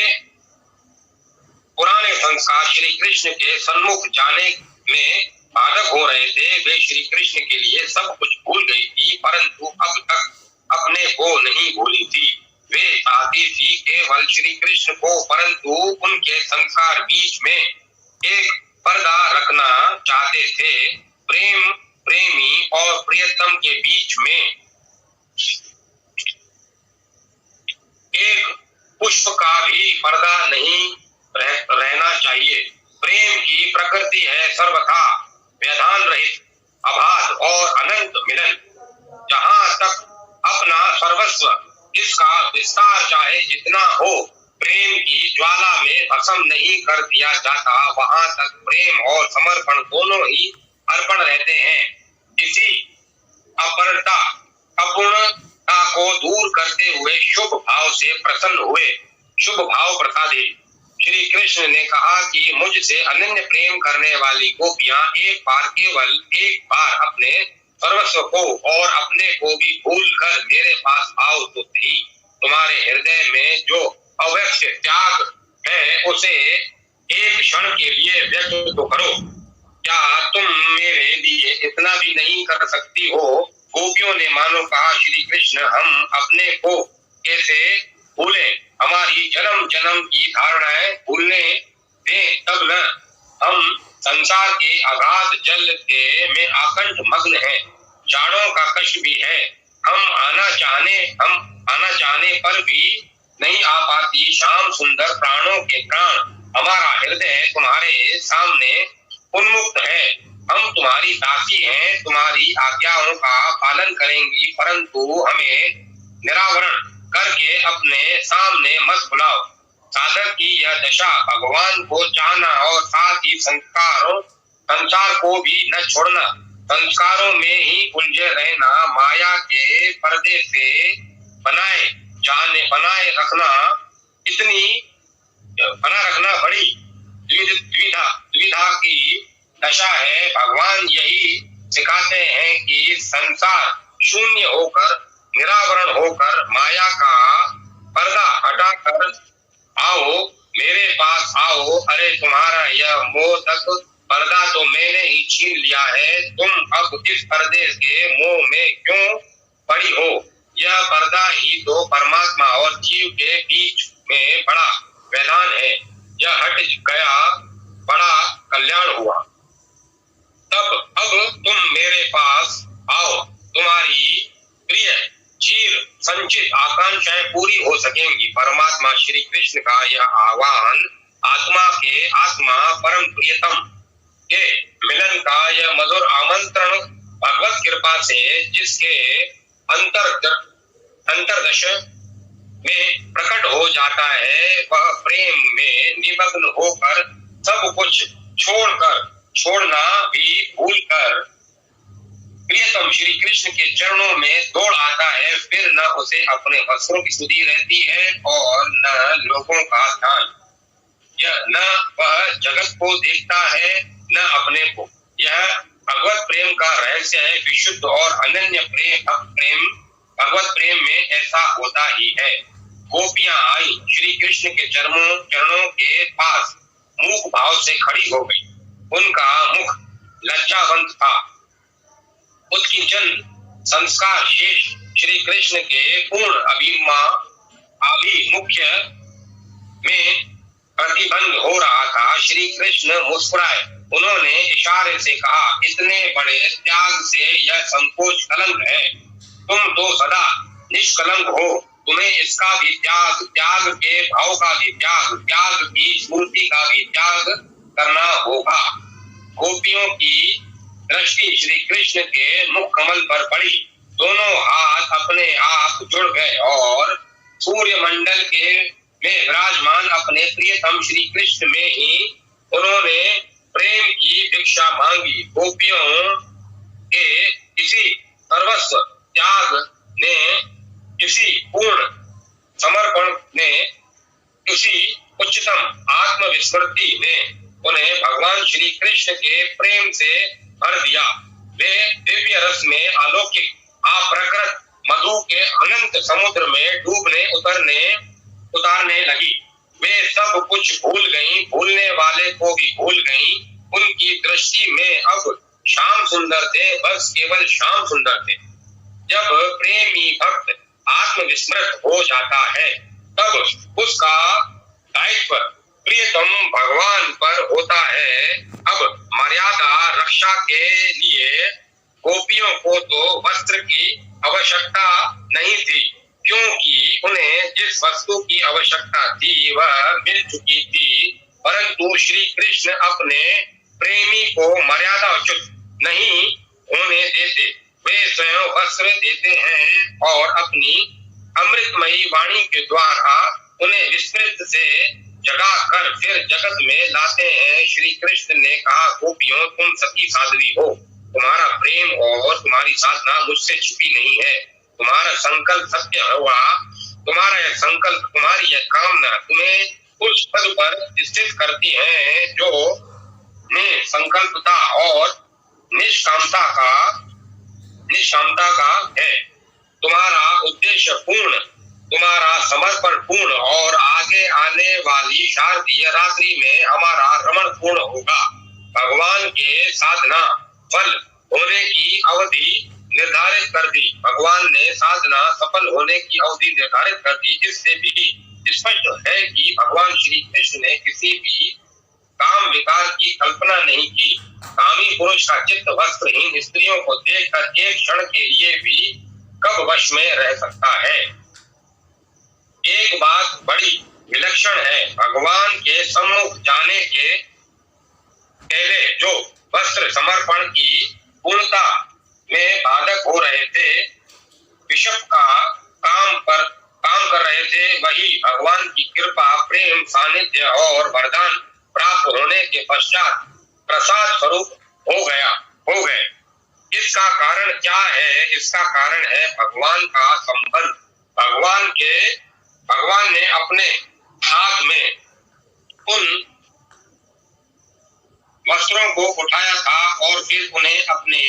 पुराने संस्कार श्री कृष्ण के सन्मुख जाने में बाधक हो रहे थे। वे श्री कृष्ण के लिए सब कुछ भूल गई थी, परंतु अब तक अपने को नहीं भूली थी। वे चाहती थी केवल श्री कृष्ण को, परंतु उनके संस्कार बीच में एक पर्दा रखना चाहते थे। प्रेमी और प्रियतम के बीच में एक पुष्प का भी पर्दा नहीं रहना चाहिए। प्रेम की प्रकृति है सर्वथा व्यवधान रहित, अबाध और अनंत मिलन। जहाँ तक अपना सर्वस्व, इसका विस्तार चाहे जितना हो, प्रेम की ज्वाला में भस्म नहीं कर दिया जाता, वहां तक प्रेम और समर्पण दोनों ही अर्पण रहते हैं। इसी अपूर्णता को दूर करते हुए शुभ भाव से प्रसन्न हुए। शुभ भाव प्रसादे। श्री कृष्ण ने कहा कि मुझसे अनन्य प्रेम करने वाली गोपियां केवल एक बार अपने सर्वस्व को और अपने को भी भूल कर मेरे पास आओ तो सही। तुम्हारे हृदय में जो अव्यक्त त्याग है उसे एक क्षण के लिए व्यक्त तो करो। क्या तुम मेरे लिए इतना भी नहीं कर सकती हो? गोपियों ने मानो कहा, श्री कृष्ण हम अपने को कैसे भूले? हमारी जन्म जन्म की धारणाएं भूलने दें, तब न। हम संसार के अगाध जल के में आकंठ मग्न हैं। जाड़ों का कष्ट भी है। हम आना चाहने पर भी नहीं आ पाती। श्याम सुंदर प्राणों के प्राण, हमारा हृदय तुम्हारे सामने उन्मुक्त है। हम तुम्हारी दासी हैं, तुम्हारी आज्ञाओं का पालन करेंगी, परंतु हमें निरावरण करके अपने सामने मत बुलाओ। साधक की यह दशा, भगवान को चाहना और साथ ही संसार को भी न छोड़ना, संस्कारों में ही उलझे रहना, माया के पर्दे से बनाए रखना बड़ी द्विधा की दशा है। भगवान यही सिखाते हैं कि संसार शून्य होकर, निरावरण होकर, माया का पर्दा हटाकर आओ, मेरे पास आओ। अरे तुम्हारा यह मोहक पर्दा तो मैंने ही छीन लिया है। तुम अब इस पर्दे के मोह में क्यों पड़ी हो? यह पर्दा ही तो परमात्मा और जीव के बीच में बड़ा व्यवधान है। यह हट गया, बड़ा कल्याण हुआ। अब तुम मेरे पास आओ, तुम्हारी प्रिय चिर संचित आकांक्षाएं पूरी हो सकेंगी। परमात्मा श्री कृष्ण का यह आह्वान, आत्मा परम प्रियतम के मिलन का यह मधुर आमंत्रण, भगवत कृपा से जिसके अंतर्दश में प्रकट हो जाता है, वह प्रेम में निमग्न होकर सब कुछ छोड़ना भी भूलकर प्रियतम श्री कृष्ण के चरणों में दौड़ आता है। फिर न उसे अपने वस्त्रों की सुधि रहती है और न लोगों का ध्यान। न वह जगत को देखता है, न अपने को। यह भगवत प्रेम का रहस्य है। विशुद्ध और अनन्य प्रेम भगवत प्रेम में ऐसा होता ही है। गोपियां आई, श्री कृष्ण के चरणों के पास मूक भाव से खड़ी हो गई। उनका मुख लज्जावंत था। उत्किंचन संस्कार शेष श्री कृष्ण के पूर्ण अभिमुख्य में प्रतिबंध हो रहा था। श्री कृष्ण मुस्कुराए। उन्होंने इशारे से कहा, इतने बड़े त्याग से यह संकोच कलंक है। तुम तो सदा निष्कलंक हो। तुम्हें इसका भी त्याग के भाव का भी त्याग की स्मृति का भी त्याग करना होगा। गोपियों की दृष्टि श्री कृष्ण के मुख कमल पर पड़ी। दोनों हाथ अपने आप जुड़ गए और सूर्य मंडल में विराजमान अपने प्रियतम श्री कृष्ण में ही उन्होंने प्रेम की भिक्षा मांगी। गोपियों के इसी सर्वस्व त्याग ने, इसी पूर्ण समर्पण ने, इसी उच्चतम आत्मविस्मृति ने उन्हें भगवान श्री कृष्ण के प्रेम से भर दिया। वे दिव्य रस में अलौकिक अप्रकृत मधु के अनंत समुद्र में उतारने लगी। वे सब कुछ भूल गईं, भूलने वाले को भी भूल गईं। उनकी दृष्टि में अब श्याम सुंदर थे, बस केवल श्याम सुंदर थे। जब प्रेमी भक्त आत्मविस्मृत हो जाता है, तब उसका दायित्व प्रियतम भगवान पर होता है। अब मर्यादा रक्षा के लिए गोपियों को तो वस्त्र की आवश्यकता नहीं थी, क्योंकि उन्हें जिस वस्तु की आवश्यकता थी वह मिल चुकी थी। परंतु श्री कृष्ण अपने प्रेमी को मर्यादाच्युत नहीं होने देते। वे स्वयं वस्त्र देते हैं और अपनी अमृतमयी वाणी के द्वारा उन्हें विस्मृत से जगा कर फिर जगत में लाते हैं। श्री कृष्ण ने कहा, गोपियों, तुम सती साध्वी हो, तुम्हारा प्रेम और तुम्हारी साधना मुझसे छिपी नहीं है। तुम्हारा संकल्प सत्य हुआ, तुम्हारा यह संकल्प, तुम्हारी यह कामना तुम्हें उस पद पर स्थित करती है जो संकल्पता और निष्कामता का है। तुम्हारा उद्देश्य पूर्ण, तुम्हारा समर्पण पूर्ण और आगे आने वाली शारदीय रात्रि में हमारा रमण पूर्ण होगा। भगवान के साधना फल होने की अवधि निर्धारित कर दी। भगवान ने साधना सफल होने की अवधि निर्धारित कर दी। इससे भी स्पष्ट है कि भगवान श्री कृष्ण ने किसी भी काम विकार की कल्पना नहीं की। कामी पुरुष का चित्त वस्त्रहीन स्त्रियों को देखकर एक क्षण के लिए भी कब वश में रह सकता है। एक बात बड़ी विलक्षण है, भगवान के सम्मुख जाने के पहले जो वस्त्र समर्पण की पूर्णता में बाधक हो रहे थे, विषप का काम कर रहे थे, वही भगवान की कृपा, प्रेम, सानिध्य और वरदान प्राप्त होने के पश्चात प्रसाद स्वरूप हो गए। इसका कारण क्या है? इसका कारण है भगवान का संबंध। भगवान ने अपने हाथ में उन वस्त्रों को उठाया था और फिर उन्हें अपने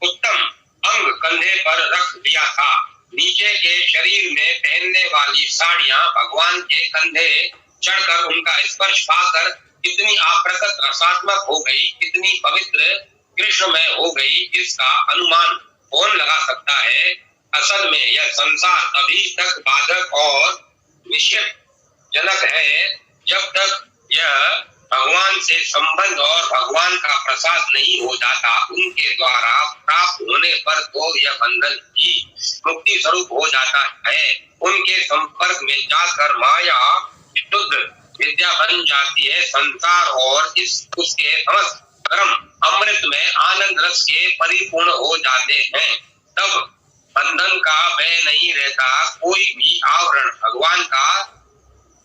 उत्तम अंग कंधे पर रख दिया था। नीचे के शरीर में पहनने वाली साड़ियां भगवान के कंधे चढ़कर उनका स्पर्श पाकर कितनी आप्रकट रसात्मक हो गई, कितनी पवित्र कृष्णमय हो गई, इसका अनुमान कौन लगा सकता है। असल में यह संसार अभी तक बाधक और निषेधजनक है। जब तक यह भगवान से संबंध और भगवान का प्रसाद नहीं हो जाता, उनके द्वारा प्राप्त होने पर तो यह बंधन ही मुक्ति स्वरूप हो जाता है। उनके संपर्क में जाकर माया शुद्ध विद्या बन जाती है। संसार और उसके समस्त कर्म अमृत में आनंद रस के परिपूर्ण हो जाते हैं। तब बंधन का भय नहीं रहता। कोई भी आवरण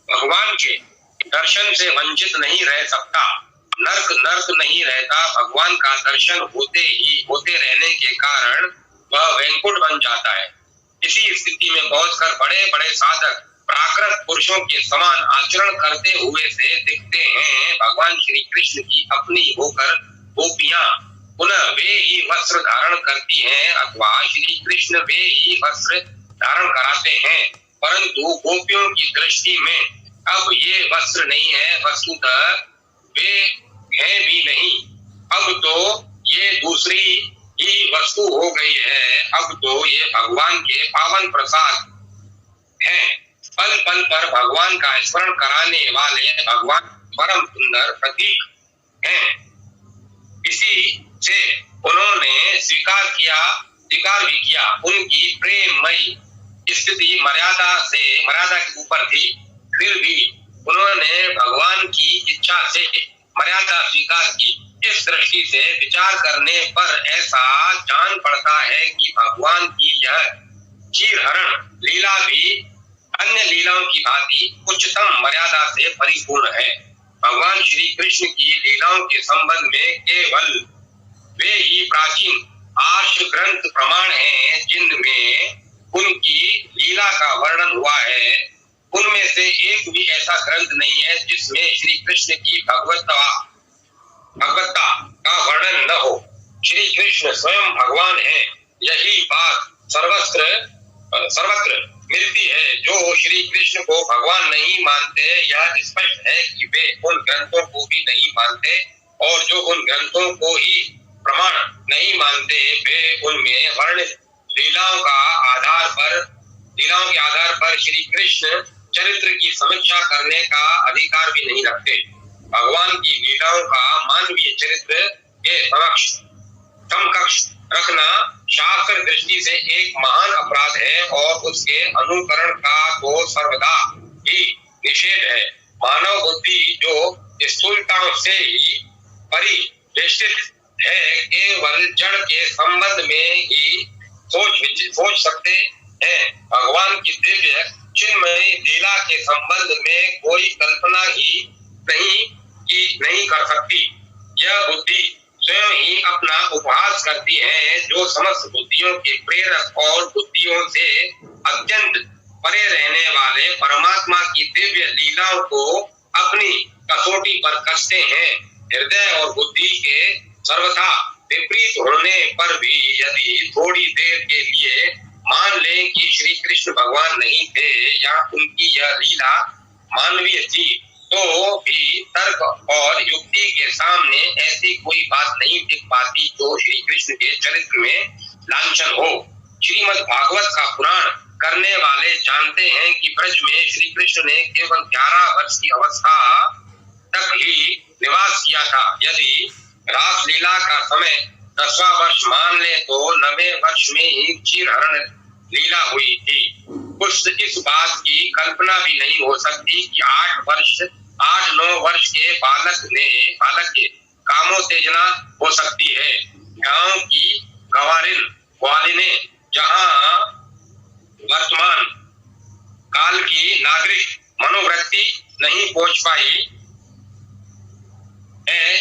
भगवान के दर्शन से वंचित नहीं रह सकता। नर्क नहीं रहता। भगवान का दर्शन होते रहने के कारण वह वैकुंठ बन जाता है। इसी स्थिति में पहुंचकर बड़े बड़े साधक प्राकृत पुरुषों के समान आचरण करते हुए से दिखते हैं। भगवान श्री कृष्ण की अपनी होकर गोपियां पुनः वे ही वस्त्र धारण करती हैं अथवा श्री कृष्ण वे ही वस्त्र धारण कराते हैं, परंतु गोपियों की दृष्टि में अब ये वस्त्र नहीं है, वस्तुतः वे हैं भी नहीं। अब तो ये दूसरी ही वस्तु हो गई है। अब तो ये भगवान के पावन प्रसाद हैं। पल पल पर भगवान का स्मरण कराने वाले भगवान परम सुंदर प्रतीक हैं। इसी से उन्होंने स्वीकार भी किया। उनकी प्रेममयी स्थिति मर्यादा के ऊपर थी, फिर भी उन्होंने भगवान की इच्छा से मर्यादा स्वीकार की। इस दृष्टि से विचार करने पर ऐसा जान पड़ता है कि भगवान की यह चीरहरण लीला भी अन्य लीलाओं की भांति उच्चतम मर्यादा से परिपूर्ण है। भगवान श्री कृष्ण की लीलाओं के संबंध में केवल वे ही प्राचीन आर्ष ग्रंथ प्रमाण हैं जिनमें उनकी लीला का वर्णन हुआ है। उनमें से एक भी ऐसा ग्रंथ नहीं है जिसमें श्री कृष्ण की भगवत्ता का वर्णन न हो। श्री कृष्ण स्वयं भगवान है, यही बात सर्वत्र मिलती है। जो श्री कृष्ण को भगवान नहीं मानते, यह स्पष्ट है कि वे उन ग्रंथों को भी नहीं मानते, और जो उन ग्रंथों को ही प्रमाण नहीं मानते, वे उनमें वर्णित लीलाओं के आधार पर श्री कृष्ण चरित्र की समीक्षा करने का अधिकार भी नहीं रखते। भगवान की लीलाओं का मानवीय चरित्र के समकक्ष रखना शास्त्र दृष्टि से एक महान अपराध है और उसके अनुकरण का तो सर्वदा ही निषेध है। मानव बुद्धि जो स्थूलताओं से ही परिवेष्टित है, केवल जड़ के संबंध में ही सोच सकते हैं। भगवान की दिव्य चिन्मयी लीला के संबंध में कोई कल्पना ही नहीं कर सकती। यह बुद्धि स्वयं ही अपना उपहास करती है, जो समस्त बुद्धियों के प्रेरक और बुद्धियों से अत्यंत परे रहने वाले परमात्मा की दिव्य लीलाओं को अपनी कसौटी पर कसते हैं। हृदय और बुद्धि के सर्वथा विपरीत होने पर भी यदि थोड़ी देर के लिए मान लें कि श्री कृष्ण भगवान नहीं थे या उनकी यह लीला मानवीय थी, तो भी तर्क और युक्ति के सामने ऐसी कोई बात नहीं दिख पाती जो श्री कृष्ण के चरित्र में लांछन हो। श्रीमद् भागवत का पुराण करने वाले जानते हैं कि ब्रज में श्री कृष्ण ने केवल 11 वर्ष की अवस्था तक ही निवास किया था। यदि रासलीला का समय 10वां वर्ष मान ले तो 9वें वर्ष में ही क्षीरहरण लीला हुई थी। इस बात की कल्पना भी नहीं हो सकती कि 8-9 वर्ष के बालक के कामोत्तेजना हो सकती है। गांव की ग्वालिने जहां वर्तमान काल की नागरिक मनोवृत्ति नहीं पहुंच पाई है,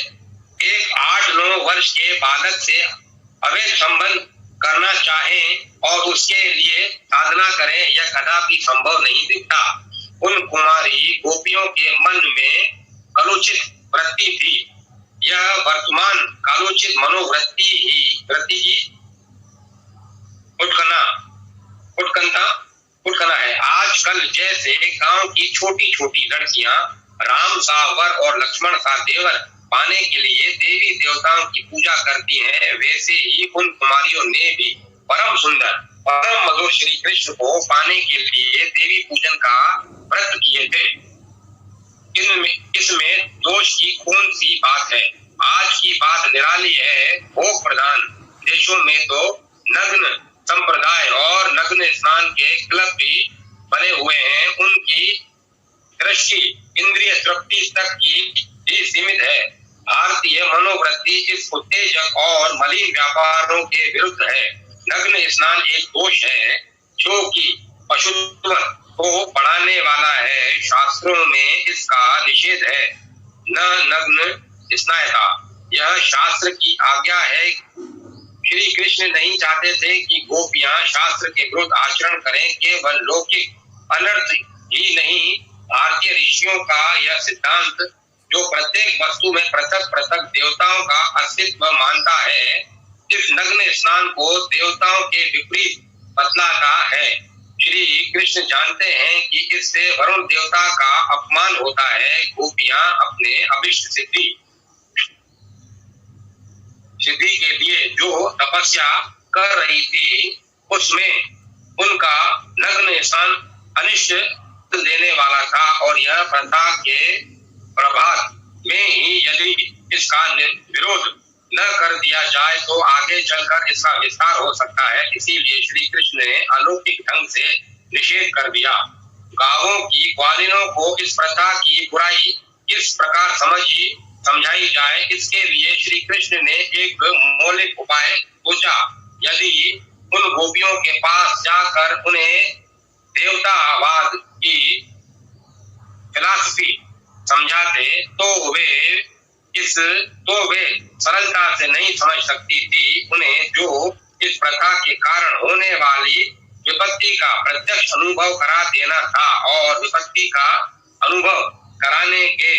एक 8-9 वर्ष के बालक से अवैध संबंध करना चाहें और उसके लिए साधना करें, यह कदापि संभव नहीं दिखता। उन कुमारी गोपियों के मन में कलुषित वृत्ति थी। यह वर्तमान कालोचित मनोवृत्ति ही उत्कंठा है। आजकल जैसे गांव की छोटी छोटी लड़कियां राम सा वर और लक्ष्मण सा देवर पाने के लिए देवी देवताओं की पूजा करती हैं, वैसे ही उन कुमारियों ने भी परम सुंदर परम मधुर श्री कृष्ण को पाने के लिए देवी पूजन का व्रत किए थे। इसमें दोष की कौन सी बात है? आज की बात निराली है। भोग प्रधान देशों में तो नग्न संप्रदाय और नग्न स्नान के क्लब भी बने हुए हैं। उनकी दृष्टि इंद्रिय तृप्ति तक ही सीमित है। भारतीय मनोवृत्ति इस उत्तेजक और मलिन व्यापारों के विरुद्ध है। नग्न स्नान एक दोष है जो कि पशुत्व को बढ़ाने वाला है। शास्त्रों में इसका निषेध है। न नग्न स्नायता, यह शास्त्र की आज्ञा है। श्री कृष्ण नहीं चाहते थे कि गोपियां शास्त्र के विरुद्ध आचरण करें। केवल लौकिक अनर्थ ही नहीं, भारतीय ऋषियों का यह सिद्धांत जो प्रत्येक वस्तु में पृथक पृथक देवताओं का अस्तित्व मानता है, इस नग्न स्नान को देवताओं के विपरीत बतलाता है। श्री कृष्ण जानते हैं कि इससे वरुण देवता का अपमान होता है। गोपियां अपने अभिष्ट सिद्धि के लिए जो तपस्या कर रही थी, उसमें उनका नग्न स्नान अनिष्ट देने वाला था और यह प्रथा के प्रभाव में ही यदि इसका विरोध न कर दिया जाए तो आगे चलकर इसका विस्तार हो सकता है। इसीलिए श्री कृष्ण ने अलौकिक ढंग से निषेध कर दिया। गांवों की ग्वालिनों को इस प्रथा की बुराई किस प्रकार समझाई जाए, इसके लिए श्री कृष्ण ने एक मौलिक उपाय सोचा। यदि उन गोपियों के पास जाकर उन्हें देवतावाद की फिलॉसफी समझाते तो वे सरलता से नहीं समझ सकती थी। उन्हें जो इस प्रथा के कारण होने वाली विपत्ति का प्रत्यक्ष अनुभव करा देना था और विपत्ति का अनुभव कराने के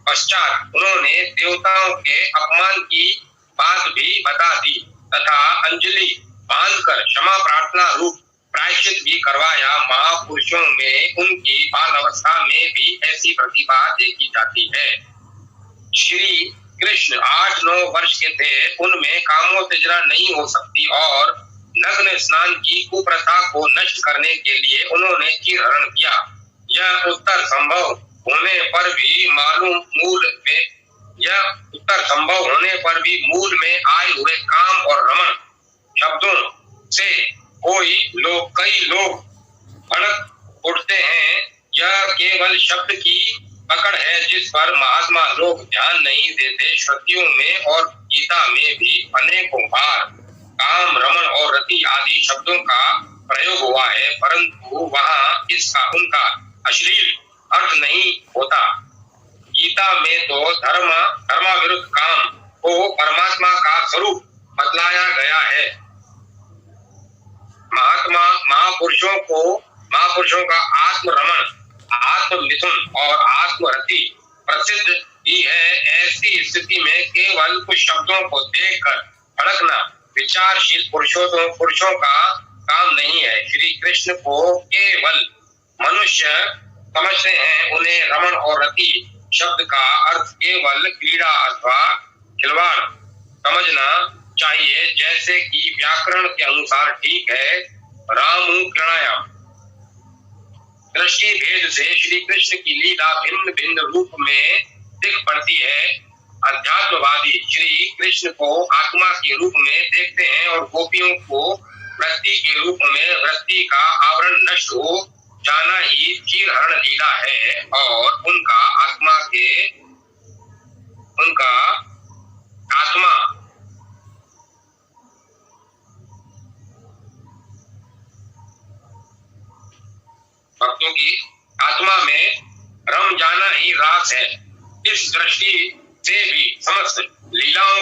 पश्चात उन्होंने देवताओं के अपमान की बात भी बता दी तथा अंजलि बांधकर क्षमा प्रार्थना रूप प्रायश्चित भी करवाया। महापुरुषों में उनकी बाल अवस्था में भी ऐसी प्रतिभा देखी जाती है। श्री कृष्ण 8-9 वर्ष के थे। उनमें कामोत्तेजना नहीं हो सकती और नग्न स्नान की कुप्रथा को नष्ट करने के लिए उन्होंने क्षीरहरण किया। यह उत्तर संभव होने पर भी मूल में आए हुए काम और रमण शब्दों से कई लोग भड़क उठते हैं। यह केवल शब्द की पकड़ है जिस पर महात्मा लोग ध्यान नहीं देते। श्रुतियों में और गीता में भी अनेकों बार काम, रमण और रति आदि शब्दों का प्रयोग हुआ है, परंतु वहाँ इसका उनका अश्लील अर्थ नहीं होता। गीता में तो धर्माविरुद्ध काम को परमात्मा का स्वरूप बतलाया गया है। महापुरुषों का आत्म रमण, आत्म मिथुन और आत्मरति प्रसिद्ध ही है। ऐसी स्थिति में केवल कुछ शब्दों को देखकर भड़कना विचारशील पुरुषों का काम नहीं है। श्री कृष्ण को केवल मनुष्य समझते हैं। उन्हें रमण और रति शब्द का अर्थ केवल क्रीड़ा अथवा खिलवाड़ समझना चाहिए। जैसे कि व्याकरण के अनुसार ठीक है, रामु क्रीणायाम। दृष्टि भेद से श्री कृष्ण की लीला भिन्न भिन्न रूप में दिख पड़ती है। अध्यात्मवादी श्री कृष्ण को आत्मा के रूप में देखते हैं और गोपियों को वृत्ति के रूप में। वृत्ति का आवरण नष्ट हो जाना ही चीरहरण लीला है और उनका आत्मा भक्तों की आत्मा में रम जाना ही रास है। इस दृष्टि से भी समस्त लीलाओं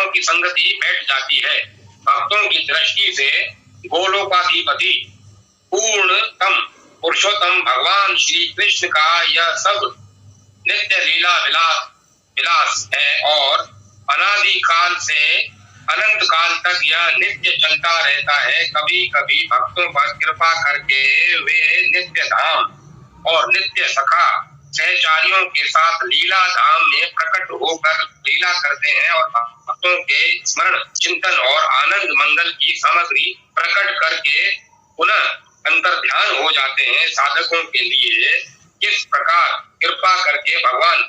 की संगति बैठ जाती है। भक्तों की दृष्टि से गोलोकाधिपति पूर्णतम पुरुषोत्तम भगवान श्री कृष्ण का यह सब नित्य लीला विलास है और अनादि काल से अनंत काल तक यह नित्य चलता रहता है। कभी कभी भक्तों पर कृपा करके वे नित्य धाम और नित्य सखा सहचारियों के साथ लीला धाम में प्रकट होकर लीला करते हैं और भक्तों के स्मरण, चिंतन और आनंद मंगल की सामग्री प्रकट करके पुनः अंतर्ध्यान हो जाते हैं। साधकों के लिए किस प्रकार कृपा करके भगवान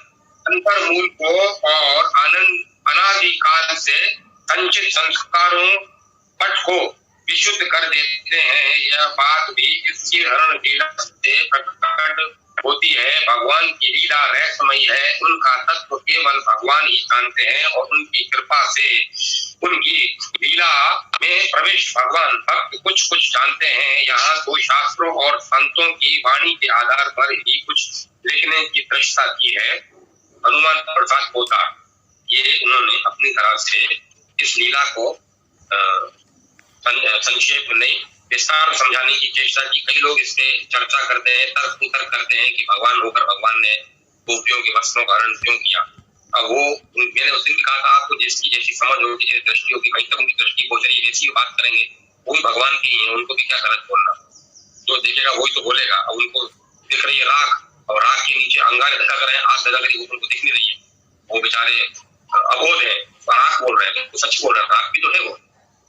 अंतर्मूल को और अनादि काल से संचित संस्कारों पट को विशुद्ध कर देते हैं। यह बात भी इस चीरहरण लीला से प्रकट होती है। भगवान की लीला रहस्यमयी है। उनका तत्व केवल भगवान ही जानते हैं और उनकी कृपा से उनकी लीला में प्रवेश भगवान भक्त कुछ जानते हैं। यहाँ तो शास्त्रों और संतों की वाणी के आधार पर ही कुछ लिखने की दृष्टता की है। हनुमान प्रसाद पोता ये उन्होंने अपनी तरह से इस लीला को संक्षेप में नहीं विस्तार समझाने की चेष्टा की। कई लोग इससे चर्चा करते हैं, तर्क करते हैं कि भगवान होकर भगवान ने गोपियों के वस्त्रों का हरण क्यों किया। अब वो मैंने उस दिन कहा था आपको जिसकी जैसी समझ होगी, जैसी दृष्टि होगी, वहीं तक उनकी दृष्टि गोचरी जैसी बात करेंगे। वो भी भगवान की है, उनको भी क्या गलत बोलना। जो देखेगा वही तो बोलेगा। अब उनको दिख रही है राख और राख के नीचे अंगारे धका कर रहे हैं, आग धका कर उनको दिख नहीं रही है। वो बेचारे अबोध है, राख बोल रहे हैं, तो सच बोल रहे हैं, राख भी तो है वो।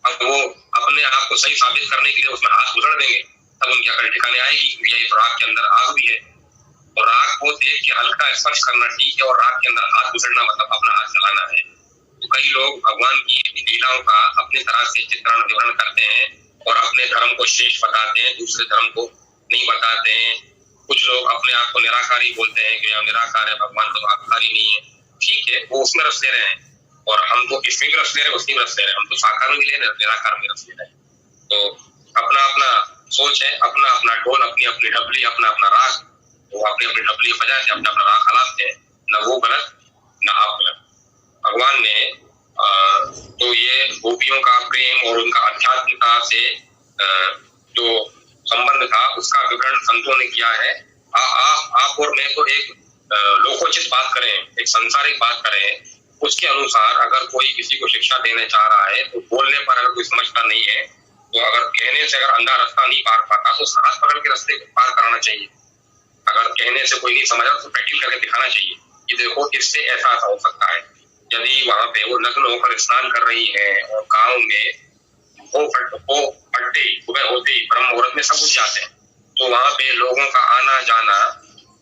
अब वो अपने आप को सही साबित करने के लिए उसमें हाथ घुसड़ देंगे, तब उनकी अकल ठिकाने आएगी कि ये राख के अंदर आग भी है। और राख को देख के हल्का स्पर्श करना ठीक है और राख के अंदर हाथ घुसड़ना मतलब अपना हाथ चलाना है। तो कई लोग भगवान की लीलाओं का अपनी तरह से चित्रण विवरण करते हैं और अपने धर्म को श्रेष्ठ बताते हैं, दूसरे धर्म को नहीं बताते हैं। कुछ लोग अपने आप को निराकारी बोलते हैं कि निराकार है भगवान, तो आकारी नहीं है। ठीक है, वो उसमें रस ले रहे हैं और हम तो इसमें भी रस ले रहे हैं, उसमें भी रस ले रहे हैं। हम तो साकार में भी ले रहे हैं, निराकार में रस ले रहे हैं। तो अपना अपना सोच है, अपना अपना ढोल, अपनी अपनी डबली, अपना अपना राग। वो अपनी अपनी डबली बजाते, अपना अपना राग हलाते हैं। न वो गलत न आप गलत। भगवान ने तो ये गोपियों का प्रेम और उनका आध्यात्मिकता से जो संबंध था उसका विवरण संतों ने किया है। आप और मैं तो एक लोकोचित बात करें, एक सांसारिक बात करें, उसके अनुसार अगर कोई किसी को शिक्षा देने चाह रहा है तो बोलने पर अगर कोई समझता नहीं है तो अगर कहने से अगर अंधा रास्ता नहीं पार पाता तो हाथ पकड़ के रास्ते को पार कराना चाहिए। अगर कहने से कोई नहीं समझा तो प्रैक्टिकल करके दिखाना चाहिए कि देखो इससे ऐसा हो सकता है। यदि वहां पे वो नग्न होकर स्नान कर रही है और गाँव में हो फटते सुबह होते ही ब्रह्म मुहूर्त में सब उठ जाते हैं। तो वहां पे लोगों का आना जाना,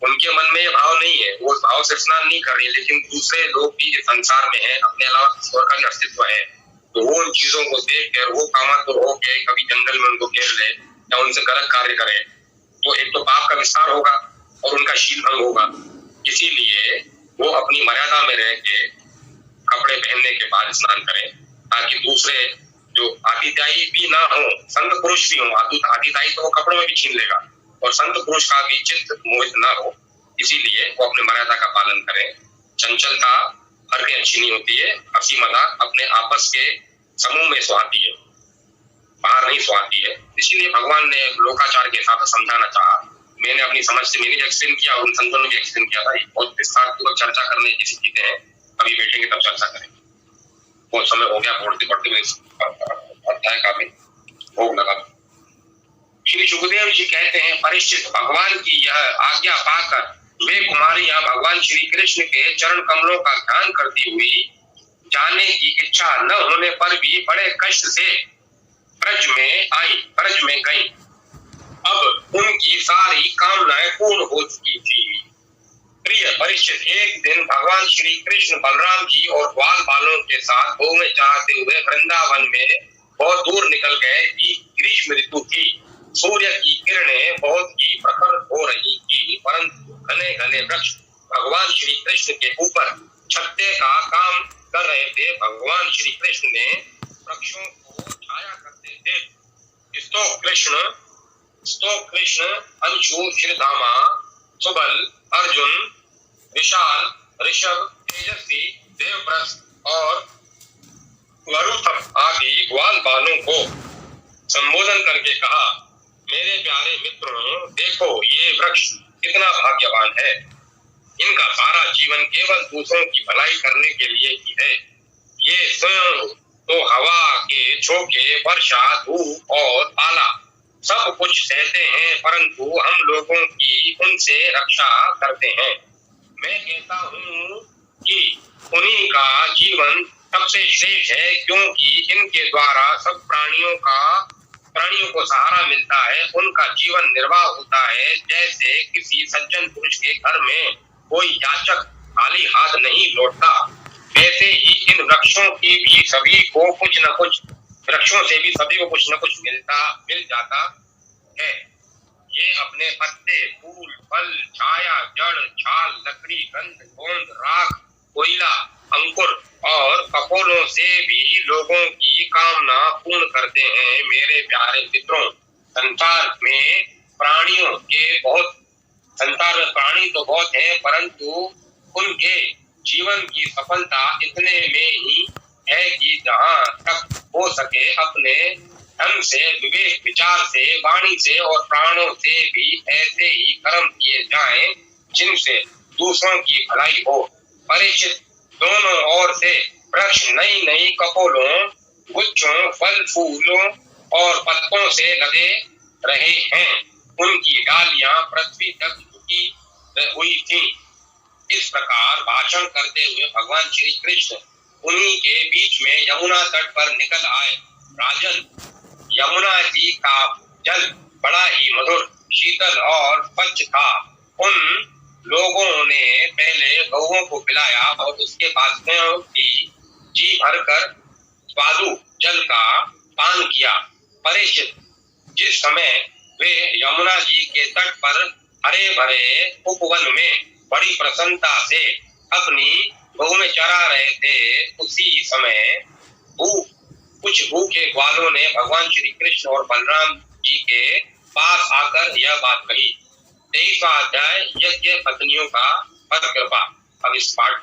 उनके मन में ये भाव नहीं है, वो भाव से स्नान नहीं कर रही, लेकिन दूसरे लोग भी इस संसार में है, अपने अलावा ईश्वर का भी अस्तित्व है। तो वो उन चीजों को देख कर वो कामातुर होके कभी जंगल में उनको घेर ले या उनसे गलत कार्य करे, तो एक तो पाप का विस्तार होगा और उनका शील भंग होगा। इसीलिए वो अपनी मर्यादा में रह के कपड़े पहनने के बाद स्नान करें, ताकि दूसरे जो आतिथ्यायी भी ना हो, संत पुरुष भी हो, आतिथ्यायी तो वो कपड़ों में भी छीन लेगा, और संत पुरुष का भी चित्त मोहित ना हो। इसीलिए वो अपनी मर्यादा का पालन करें। चंचलता हर कहीं अच्छी नहीं होती है, हंसी मजाक अपने आपस के समूह में सुहाती है, बाहर नहीं सुहाती है। इसीलिए भगवान ने लोकाचार के हिसाब से समझाना चाहा। मैंने अपनी समझ से मैंने एक्सप्लेन किया, उन संतों ने भी एक्सप्लेन किया था। बहुत विस्तार पूर्वक चर्चा करने की चीजें हैं, अभी बैठेंगे तब चर्चा करेंगे। बहुत समय हो गया, पढ़ते पढ़ते अध्याय का भी भोग लगा। श्री सुखदेव जी कहते हैं, परीक्षित, भगवान की यह आज्ञा पाकर वे कुमारियां भगवान श्री कृष्ण के चरण कमलों का ध्यान करती हुई जाने की इच्छा न होने पर भी बड़े कष्ट से ब्रज में गई। अब उनकी सारी कामनाएं पूर्ण हो चुकी थी। प्रिय परीक्षित, एक दिन भगवान श्री कृष्ण बलराम जी और ग्वाल बालों के साथ घूमने चाहते हुए वृंदावन में बहुत दूर निकल गए कि ग्रीष्म ऋतु थी। सूर्य की किरणें बहुत ही प्रखर हो रही थी, परंतु घने घने वृक्ष भगवान श्री कृष्ण के ऊपर छत्ते का काम कर रहे थे। भगवान श्री कृष्ण ने वृक्षों को छाया करते थे। स्तोक कृष्ण अंशु श्रीधामा सुबल अर्जुन विशाल ऋषभ तेजस्वी देवव्रत और वरुथप आदि ग्वाल बालों को संबोधन करके कहा, मेरे प्यारे मित्रों, देखो ये वृक्ष कितना भाग्यवान है। इनका सारा जीवन केवल दूसरों की भलाई करने के लिए ही है। ये स्वयं तो हवा के झोंके, वर्षा, धूप और पाला सब कुछ सहते हैं, परंतु हम लोगों की उनसे रक्षा करते हैं। मैं कहता हूँ कि उन्हीं का जीवन सबसे श्रेष्ठ है, क्योंकि इनके द्वारा सब प्राणियों को सहारा मिलता है, उनका जीवन निर्वाह होता है। जैसे किसी सज्जन पुरुष के घर में कोई याचक खाली हाथ नहीं लौटता, वैसे ही इन वृक्षों की भी सभी को कुछ न कुछ मिल जाता है। ये अपने पत्ते, फूल, फल, छाया, जड़, छाल, लकड़ी, गंध, गोंद, राख, कोयला, अंकुर और कपोलों से भी लोगों की कामना पूर्ण करते हैं। मेरे प्यारे मित्रों, संसार में प्राणी तो बहुत है, परंतु उनके जीवन की सफलता इतने में ही है कि जहाँ तक हो सके अपने ढंग से, विवेक विचार से, वाणी से और प्राणों से भी ऐसे ही कर्म किए जाएं जिनसे दूसरों की भलाई हो। परीक्षित, दोनों ओर से वृक्ष नई नई कपोलों, गुच्छों, फल फूलों और पत्तों से लगे रहे हैं। उनकी डालियां पृथ्वी तक झुकी हुई थी। इस प्रकार भाषण करते हुए भगवान श्री कृष्ण उन्हीं के बीच में यमुना तट पर निकल आए। राजन, यमुना जी का जल बड़ा ही मधुर, शीतल और स्वच्छ था। उन लोगों ने पहले गौओं को पिलाया और उसके बाद स्वयं भी जी भरकर स्वादु जल का पान किया। परीक्षित, जिस समय वे यमुना जी के तट पर हरे भरे उपवन में बड़ी प्रसन्नता से अपनी गौ में चरा रहे थे, उसी समय कुछ भूखे ग्वालों ने भगवान श्री कृष्ण और बलराम जी के पास आकर यह बात कही। 23वां अध्याय, यज्ञ पत्नियों का पद कृपा। अब इस पाठ